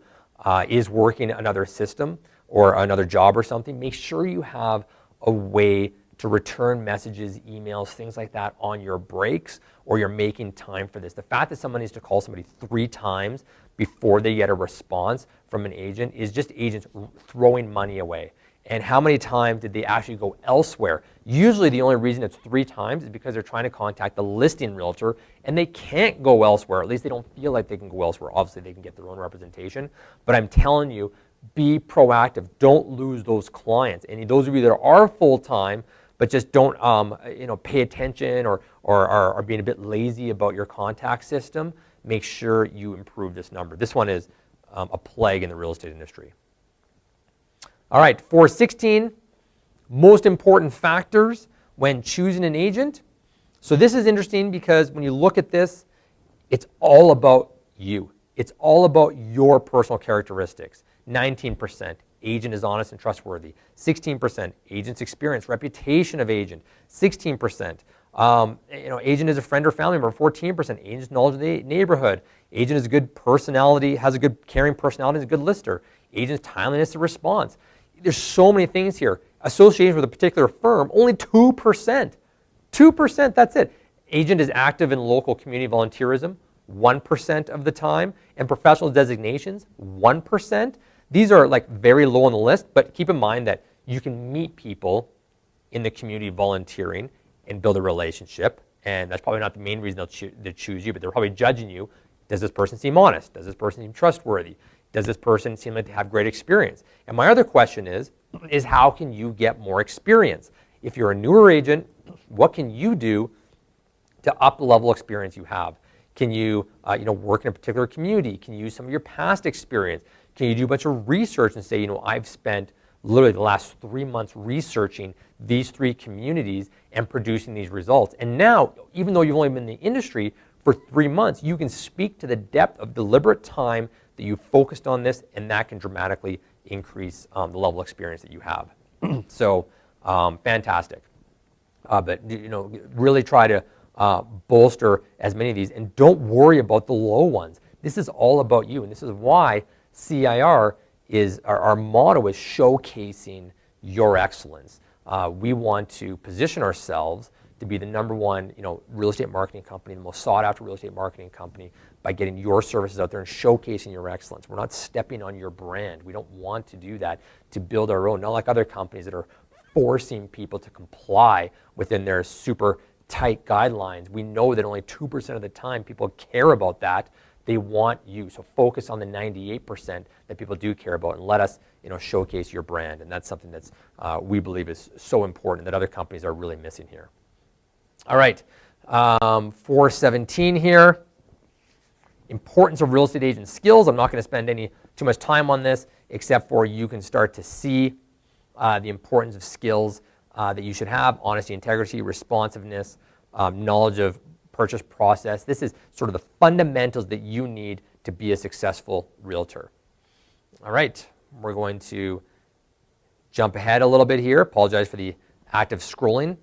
Speaker 1: is working another system or another job or something, make sure you have a way to return messages, emails, things like that on your breaks, or you're making time for this. The fact that someone needs to call somebody 3 times before they get a response from an agent is just agents throwing money away. And how many times did they actually go elsewhere? Usually the only reason it's 3 times is because they're trying to contact the listing realtor and they can't go elsewhere. At least they don't feel like they can go elsewhere. Obviously they can get their own representation, but I'm telling you, be proactive. Don't lose those clients. And those of you that are full-time but just don't pay attention or are being a bit lazy about your contact system, make sure you improve this number. This one is a plague in the real estate industry. All right, 416, most important factors when choosing an agent. So this is interesting because when you look at this, it's all about you. It's all about your personal characteristics. 19%, agent is honest and trustworthy. 16%, agent's experience, reputation of agent. 16%, agent is a friend or family member. 14%, agent's knowledge of the neighborhood. Agent is a good personality, has a good caring personality, is a good lister. Agent's timeliness of response. There's so many things here. Association with a particular firm, only 2%. 2%, that's it. Agent is active in local community volunteerism, 1% of the time. And professional designations, 1%. These are like very low on the list, but keep in mind that you can meet people in the community volunteering and build a relationship. And that's probably not the main reason they'll choose you, but they're probably judging you. Does this person seem honest? Does this person seem trustworthy? Does this person seem like they have great experience? And my other question is how can you get more experience? If you're a newer agent, what can you do to up the level of experience you have? Can you work in a particular community? Can you use some of your past experience? Can you do a bunch of research and say, I've spent literally the last 3 months researching these 3 communities and producing these results. And now, even though you've only been in the industry for 3 months, you can speak to the depth of deliberate time that you focused on this, and that can dramatically increase the level of experience that you have. So fantastic. But really try to bolster as many of these, and don't worry about the low ones. This is all about you, and this is why CIR is our motto is showcasing your excellence. We want to position ourselves to be the #1, real estate marketing company, the most sought after real estate marketing company, by getting your services out there and showcasing your excellence. We're not stepping on your brand. We don't want to do that to build our own, not like other companies that are forcing people to comply within their super tight guidelines. We know that only 2% of the time people care about that. They want you. So focus on the 98% that people do care about, and let us showcase your brand. And that's something that's we believe is so important that other companies are really missing here. All right, 417 here. Importance of real estate agent skills. I'm not going to spend too much time on this, except for you can start to see the importance of skills that you should have: honesty, integrity, responsiveness, knowledge of purchase process. This is sort of the fundamentals that you need to be a successful realtor. All right, we're going to jump ahead a little bit here. Apologize for the active scrolling.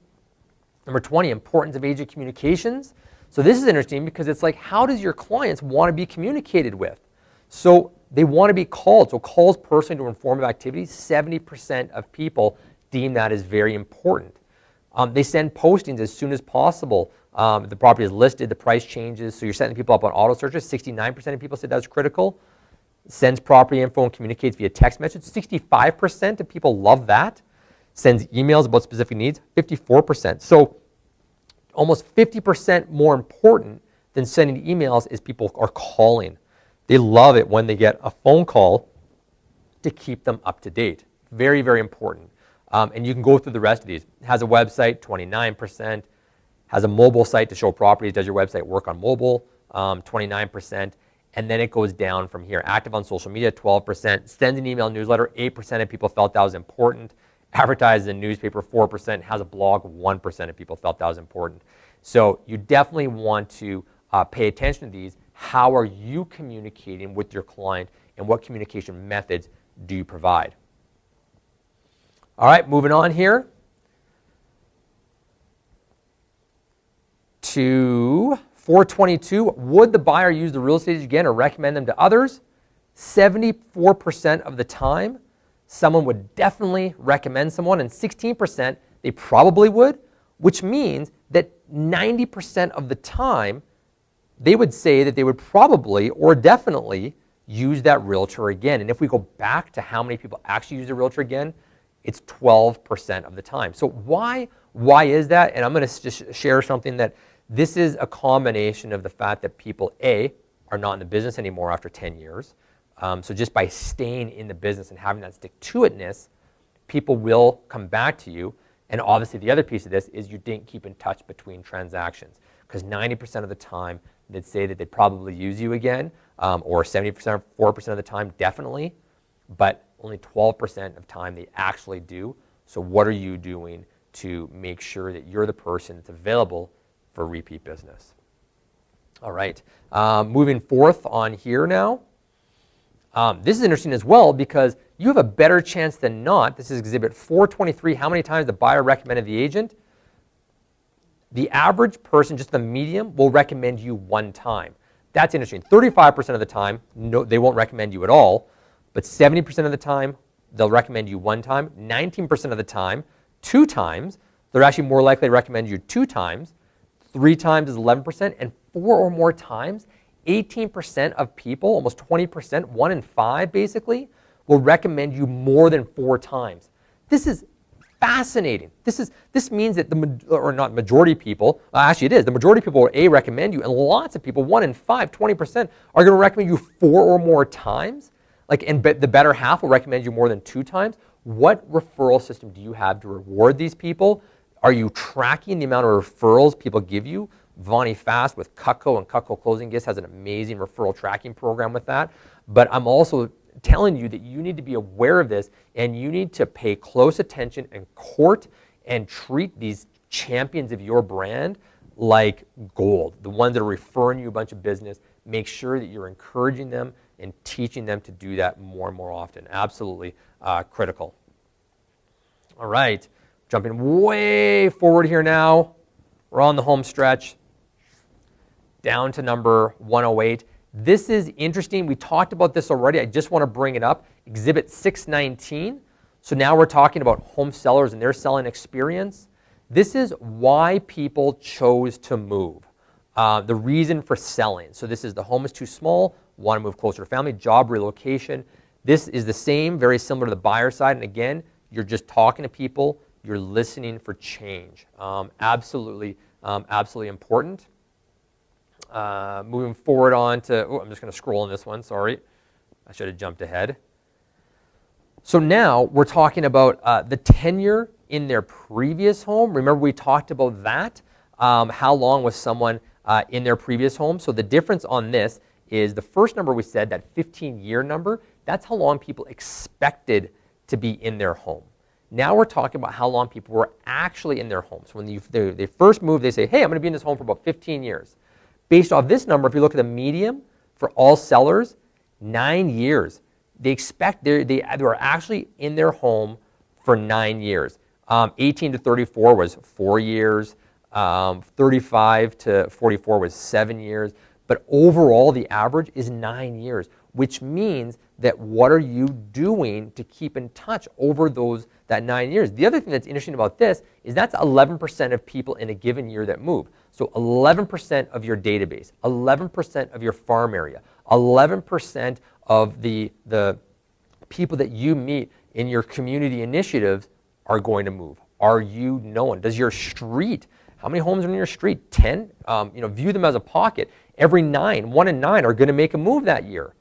Speaker 1: Number 20, importance of agent communications. So this is interesting because it's like, how does your clients want to be communicated with? So they want to be called. So calls personally to informative activities, 70% of people deem that as very important. They send postings as soon as possible. The property is listed, the price changes, so you're setting people up on auto searches. 69% of people said that's critical. Sends property info and communicates via text message. 65% of people love that. Sends emails about specific needs. 54%. So almost 50% more important than sending emails is people are calling. They love it when they get a phone call to keep them up to date. Very, very important. And you can go through the rest of these. Has a website, 29%. Has a mobile site to show properties. Does your website work on mobile? 29%. And then it goes down from here. Active on social media, 12%. Sends an email newsletter, 8% of people felt that was important. Advertises in newspaper, 4%. Has a blog, 1% of people felt that was important. So you definitely want to pay attention to these. How are you communicating with your client, and what communication methods do you provide? All right, moving on here to 422. Would the buyer use the real estate agent again or recommend them to others? 74% of the time, someone would definitely recommend someone, and 16% they probably would, which means that 90% of the time, they would say that they would probably or definitely use that realtor again. And if we go back to how many people actually use a realtor again, it's 12% of the time. So why is that? And I'm going to just share something that this is a combination of the fact that people, A, are not in the business anymore after 10 years. So just by staying in the business and having that stick-to-itness, people will come back to you. And obviously the other piece of this is you didn't keep in touch between transactions, because 90% of the time they'd say that they'd probably use you again, or 70%, 4% of the time definitely, but only 12% of time they actually do. So what are you doing to make sure that you're the person that's available for repeat business? All right, moving forth on here now. This is interesting as well because you have a better chance than not. This is exhibit 423. How many times the buyer recommended the agent? The average person, just the medium, will recommend you one time. That's interesting. 35% of the time, no, they won't recommend you at all, but 70% of the time, they'll recommend you one time. 19% of the time, two times. They're actually more likely to recommend you two times. 3 times is 11%, and 4 or more times, 18% of people, almost 20%, 1 in 5 basically, will recommend you more than 4 times. This is fascinating. This means that not majority of people, actually it is, the majority of people will A, recommend you, and lots of people, 1 in 5, 20%, are going to recommend you 4 or more times. And the better half will recommend you more than 2 times. What referral system do you have to reward these people? Are you tracking the amount of referrals people give you? Vonnie Fast with Cutco and Cutco Closing Gifts has an amazing referral tracking program with that. But I'm also telling you that you need to be aware of this, and you need to pay close attention and court and treat these champions of your brand like gold. The ones that are referring you a bunch of business, make sure that you're encouraging them and teaching them to do that more and more often. Absolutely critical. All right, jumping way forward here now. We're on the home stretch. Down to number 108. This is interesting. We talked about this already. I just want to bring it up. Exhibit 619. So now we're talking about home sellers and their selling experience. This is why people chose to move. The reason for selling. So this is the home is too small, want to move closer to family, job relocation. This is the same, very similar to the buyer side. And again, you're just talking to people. You're listening for change. Absolutely important. Moving forward on to, I'm just going to scroll on this one, sorry. I should have jumped ahead. So now we're talking about the tenure in their previous home. Remember we talked about that, how long was someone in their previous home. So the difference on this is the first number we said, that 15-year number, that's how long people expected to be in their home. Now we're talking about how long people were actually in their homes. When they first move, they say, hey, I'm going to be in this home for about 15 years. Based off this number, if you look at the median for all sellers, 9 years. They expect they were actually in their home for 9 years. 18 to 34 was 4 years. 35 to 44 was 7 years. But overall, the average is 9 years, which means that what are you doing to keep in touch over that 9 years? The other thing that's interesting about this is that's 11% of people in a given year that move. So 11% of your database, 11% of your farm area, 11% of the people that you meet in your community initiatives are going to move. Are you known? Does your street, how many homes are in your street? 10? View them as a pocket. Every 1 in 9 are going to make a move that year.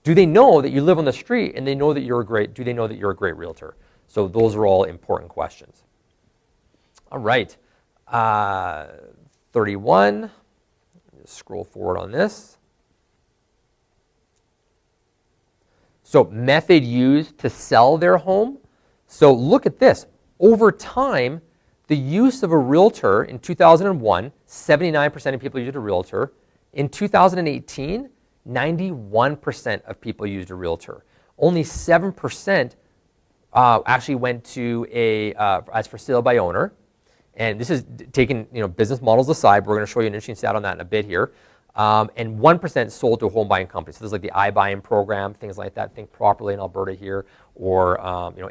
Speaker 1: Do they know that you live on the street and do they know that you're a great realtor? So those are all important questions. All right. 31. Just scroll forward on this. So method used to sell their home. So look at this. Over time, the use of a realtor in 2001, 79% of people used a realtor. In 2018, 91% of people used a realtor. Only 7% actually went to as for sale by owner. And this is taking business models aside. We're going to show you an interesting stat on that in a bit here. And 1% sold to a home buying company. So this is like the iBuying program, things like that. Think Properly in Alberta here, or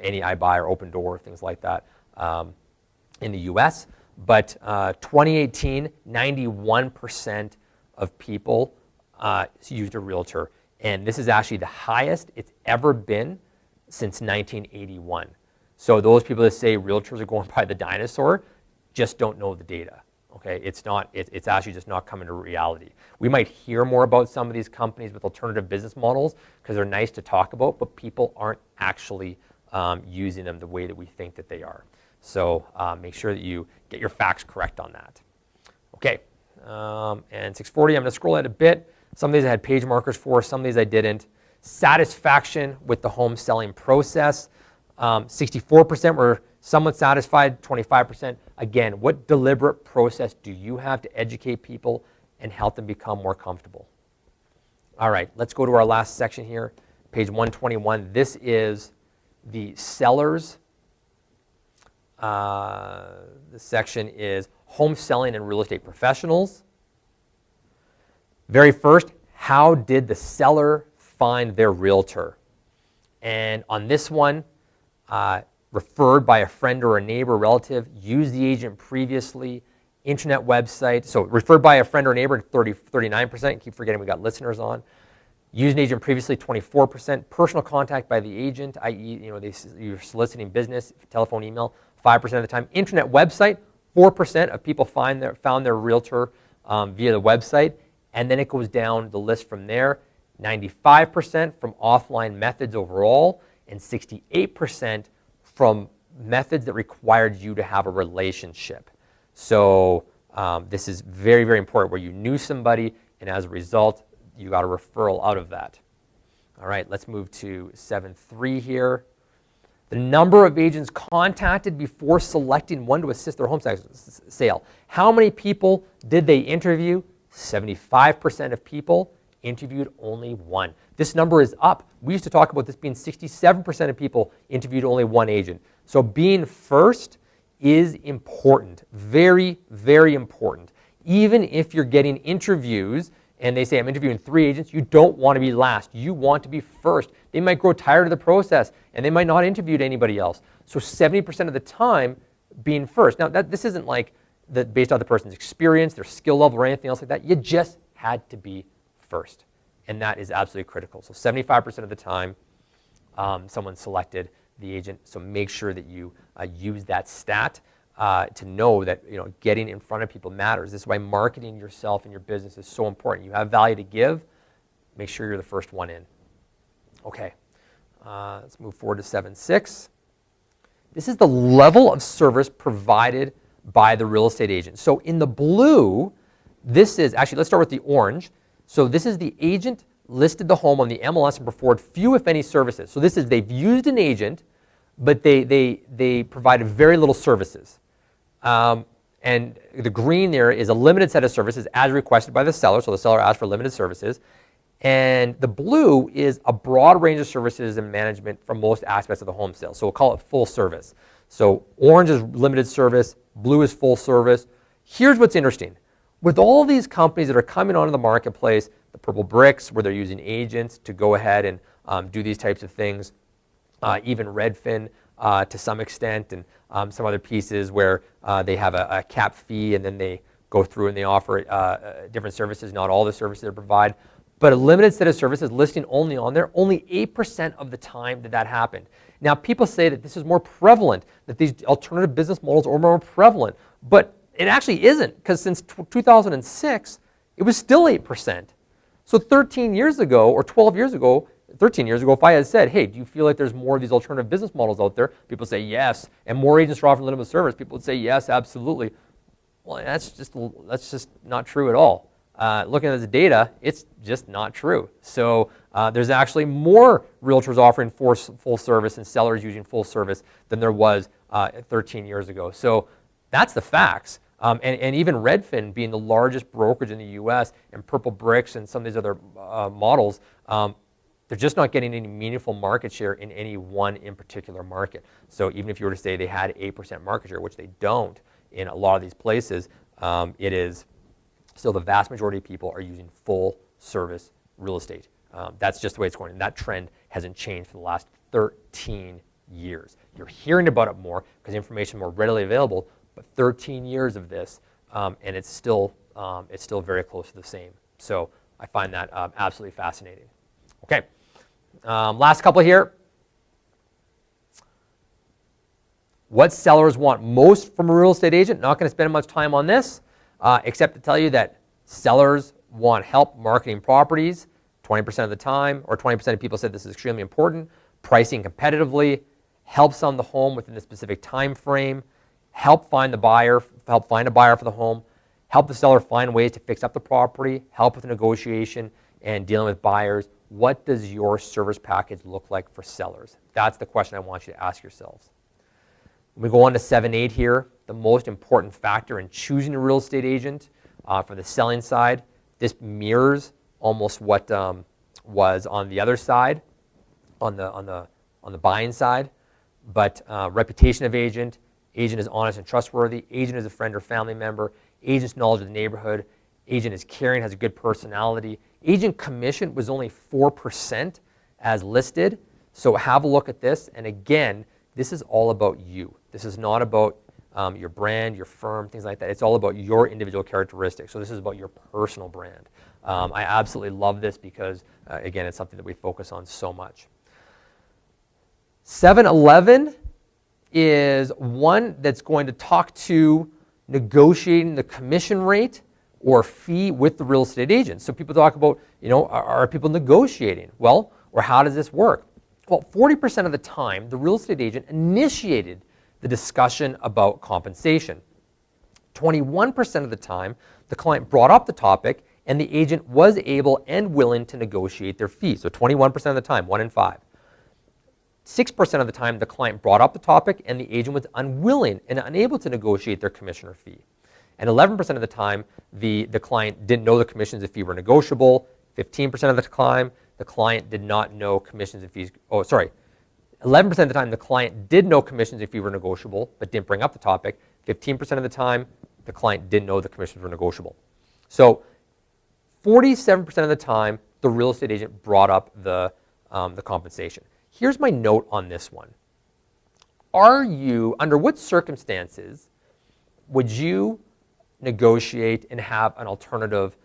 Speaker 1: any iBuy or Open Door, things like that in the U.S. But 2018, 91% of people used a realtor. And this is actually the highest it's ever been since 1981. So those people that say realtors are going by the dinosaur just don't know the data. Okay, it's actually just not coming to reality. We might hear more about some of these companies with alternative business models because they're nice to talk about, but people aren't actually using them the way that we think that they are. So make sure that you get your facts correct on that. Okay, and 640, I'm going to scroll out a bit. Some of these I had page markers for, some of these I didn't. Satisfaction with the home selling process. 64% were somewhat satisfied, 25%. Again, what deliberate process do you have to educate people and help them become more comfortable? All right, let's go to our last section here, page 121. This is the sellers. The section is home selling and real estate professionals. Very first, how did the seller find their realtor? And on this one, referred by a friend or a neighbor, relative, used the agent previously, internet website. So referred by a friend or neighbor, 39%. Keep forgetting we got listeners on. Used an agent previously, 24%. Personal contact by the agent, i.e., you're soliciting business, telephone, email, 5% of the time. Internet website, 4% of people found their realtor via the website. And then it goes down the list from there. 95% from offline methods overall, and 68% from methods that required you to have a relationship. So this is very, very important, where you knew somebody, and as a result, you got a referral out of that. All right, let's move to 7.3 here. The number of agents contacted before selecting one to assist their home sale. How many people did they interview? 75% of people interviewed only one. This number is up. We used to talk about this being 67% of people interviewed only one agent. So being first is important. Very, very important. Even if you're getting interviews and they say, I'm interviewing 3 agents, you don't want to be last. You want to be first. They might grow tired of the process and they might not interview anybody else. So 70% of the time being first. Now, this isn't like based on the person's experience, their skill level, or anything else like that. You just had to be first. And that is absolutely critical. So 75% of the time, someone selected the agent. So make sure that you use that stat to know that getting in front of people matters. This is why marketing yourself and your business is so important. You have value to give. Make sure you're the first one in. Okay, let's move forward to 7.6. This is the level of service provided by the real estate agent. So in the blue, this is, actually let's start with the orange. So this is the agent listed the home on the MLS and performed few if any services. So this is, they've used an agent, but they provide very little services. And the green there is a limited set of services as requested by the seller, so the seller asked for limited services. And the blue is a broad range of services and management for most aspects of the home sale. So we'll call it full service. So orange is limited service, blue is full service. Here's what's interesting. With all these companies that are coming onto the marketplace, the purple bricks where they're using agents to go ahead and do these types of things, even Redfin to some extent, and some other pieces where they have a cap fee and then they go through and they offer different services, not all the services they provide. But a limited set of services listing only on there, only 8% of the time that happened. Now people say that this is more prevalent, that these alternative business models are more prevalent, but it actually isn't, because since 2006, it was still 8%. So 13 years ago, or 12 years ago, 13 years ago, if I had said, hey, do you feel like there's more of these alternative business models out there? People say yes, and more agents are offering limited service. People would say yes, absolutely. Well, that's just not true at all. Looking at the data, it's just not true. So there's actually more realtors offering full service and sellers using full service than there was 13 years ago. So that's the facts. And even Redfin being the largest brokerage in the US, and Purple Bricks and some of these other models, they're just not getting any meaningful market share in any one in particular market. So even if you were to say they had 8% market share, which they don't in a lot of these places, it is still the vast majority of people are using full service real estate. That's just the way it's going. And that trend hasn't changed for the last 13 years. You're hearing about it more because information is more readily available, but 13 years of this, and it's still very close to the same. So I find that absolutely fascinating. Okay, last couple here. What sellers want most from a real estate agent? Not going to spend much time on this, except to tell you that sellers want help marketing properties 20% of the time, or 20% of people said this is extremely important. Pricing competitively, help sell the home within a specific time frame, help find a buyer for the home, help the seller find ways to fix up the property, help with the negotiation and dealing with buyers. What does your service package look like for sellers? That's the question I want you to ask yourselves. We go on to 7-8 here. The most important factor in choosing a real estate agent for the selling side. This mirrors almost what was on the other side, on the buying side. But reputation of agent is honest and trustworthy, agent is a friend or family member, agent's knowledge of the neighborhood, agent is caring, has a good personality. Agent commission was only 4% as listed. So have a look at this. And again, this is all about you. This is not about your brand, your firm, things like that. It's all about your individual characteristics. So this is about your personal brand. I absolutely love this because, again, it's something that we focus on so much. 7-11 is one that's going to talk to negotiating the commission rate or fee with the real estate agent. So people talk about, are people negotiating? Well, or how does this work? Well, 40% of the time, the real estate agent initiated the discussion about compensation. 21% of the time, the client brought up the topic and the agent was able and willing to negotiate their fee. So 21% of the time, 1 in 5. 6% of the time, the client brought up the topic and the agent was unwilling and unable to negotiate their commission or fee. And 11% of the time, the client didn't know the commissions and fee were negotiable. 15% of the time, the client did not know commissions and fees. 11% of the time, the client did know commissions and fees were negotiable, but didn't bring up the topic. 15% of the time, the client didn't know the commissions were negotiable. So 47% of the time, the real estate agent brought up the compensation. Here's my note on this one. Under what circumstances would you negotiate and have an alternative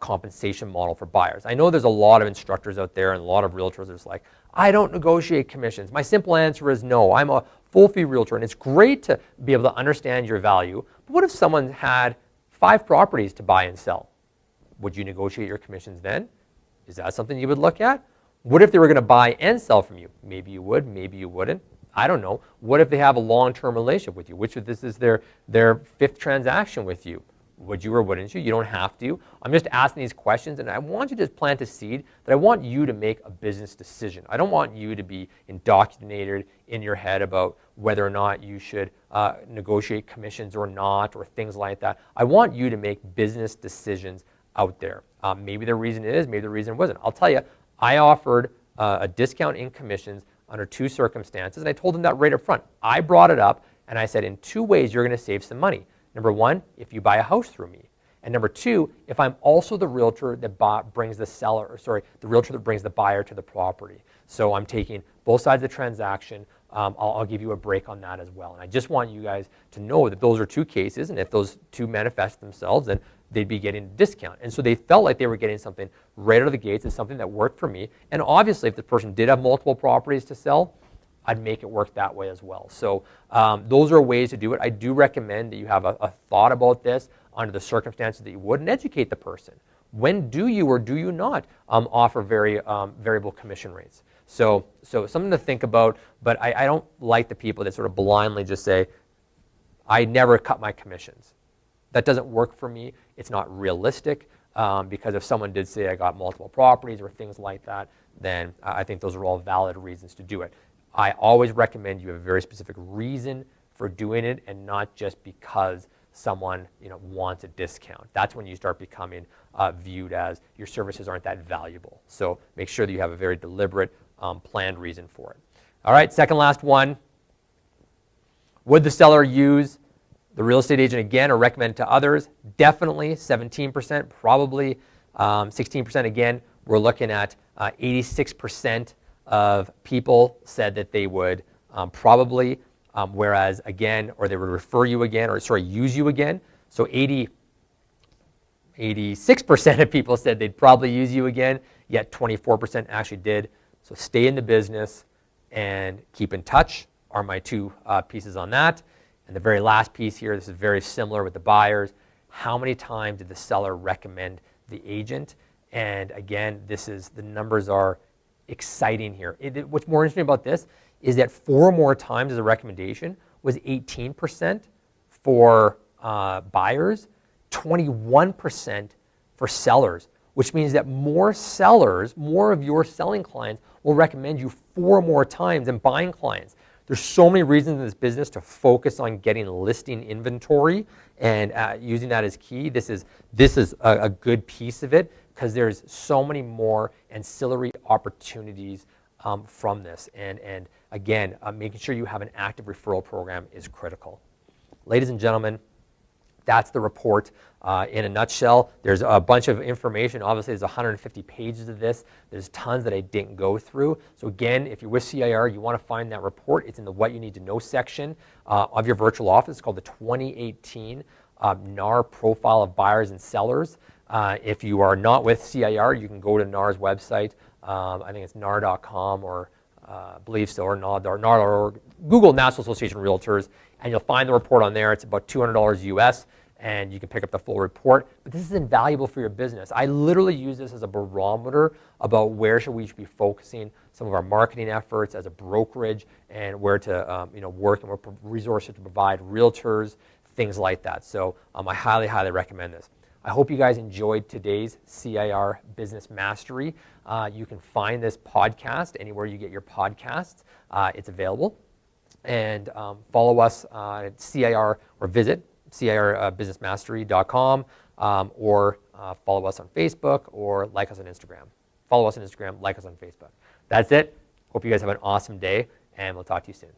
Speaker 1: compensation model for buyers? I know there's a lot of instructors out there and a lot of realtors that's like, I don't negotiate commissions. My simple answer is no. I'm a full fee realtor, and it's great to be able to understand your value. But what if someone had 5 properties to buy and sell? Would you negotiate your commissions then? Is that something you would look at? What if they were going to buy and sell from you? Maybe you would, maybe you wouldn't. I don't know. What if they have a long-term relationship with you? Which if this is their 5th transaction with you? Would you or wouldn't you? You don't have to. I'm just asking these questions, and I want you to just plant a seed that I want you to make a business decision. I don't want you to be indoctrinated in your head about whether or not you should negotiate commissions or not, or things like that. I want you to make business decisions out there. Maybe the reason it is, maybe the reason it wasn't. I'll tell you, I offered a discount in commissions under 2 circumstances, and I told them that right up front. I brought it up, and I said, in 2 ways you're going to save some money. Number 1, if you buy a house through me. And number 2, if I'm also the realtor that brings the realtor that brings the buyer to the property. So I'm taking both sides of the transaction. I'll give you a break on that as well. And I just want you guys to know that those are 2 cases, and if those 2 manifest themselves, then they'd be getting a discount. And so they felt like they were getting something right out of the gates. It's something that worked for me. And obviously, if the person did have multiple properties to sell, I'd make it work that way as well. So those are ways to do it. I do recommend that you have a thought about this under the circumstances that you would, and educate the person. When do you or do you not offer variable commission rates? So something to think about, but I don't like the people that sort of blindly just say, I never cut my commissions. That doesn't work for me. It's not realistic, because if someone did say I got multiple properties or things like that, then I think those are all valid reasons to do it. I always recommend you have a very specific reason for doing it, and not just because someone wants a discount. That's when you start becoming viewed as your services aren't that valuable. So make sure that you have a very deliberate, planned reason for it. All right, second last one. Would the seller use the real estate agent again or recommend it to others? Definitely, 17%, probably 16% again. We're looking at 86% of people said that they would probably, whereas again, or they would refer you again, or use you again. So 86% of people said they'd probably use you again, yet 24% actually did. So stay in the business and keep in touch are my 2 pieces on that. And the very last piece here, this is very similar with the buyers. How many times did the seller recommend the agent? And again, the numbers are exciting here. What's more interesting about this is that 4 more times as a recommendation was 18% for buyers, 21% for sellers, which means that more sellers, more of your selling clients will recommend you 4 more times than buying clients. There's so many reasons in this business to focus on getting listing inventory and using that as key. This is a good piece of it, because there's so many more ancillary opportunities from this. And again, making sure you have an active referral program is critical. Ladies and gentlemen, that's the report in a nutshell. There's a bunch of information. Obviously, there's 150 pages of this. There's tons that I didn't go through. So again, if you're with CIR, you want to find that report. It's in the What You Need to Know section of your virtual office. It's called the 2018 NAR Profile of Buyers and Sellers. If you are not with CIR, you can go to NAR's website. I think it's nar.com or believe so, or NAR, Google National Association of Realtors, and you'll find the report on there. It's about $200 US, and you can pick up the full report. But this is invaluable for your business. I literally use this as a barometer about where we should be focusing some of our marketing efforts as a brokerage, and where to work, and what resources to provide realtors, things like that. So I highly, highly recommend this. I hope you guys enjoyed today's CIR Business Mastery. You can find this podcast anywhere you get your podcasts. It's available. And follow us at CIR, or visit CIRBusinessMastery.com, or follow us on Facebook, or like us on Instagram. Follow us on Instagram, like us on Facebook. That's it. Hope you guys have an awesome day, and we'll talk to you soon.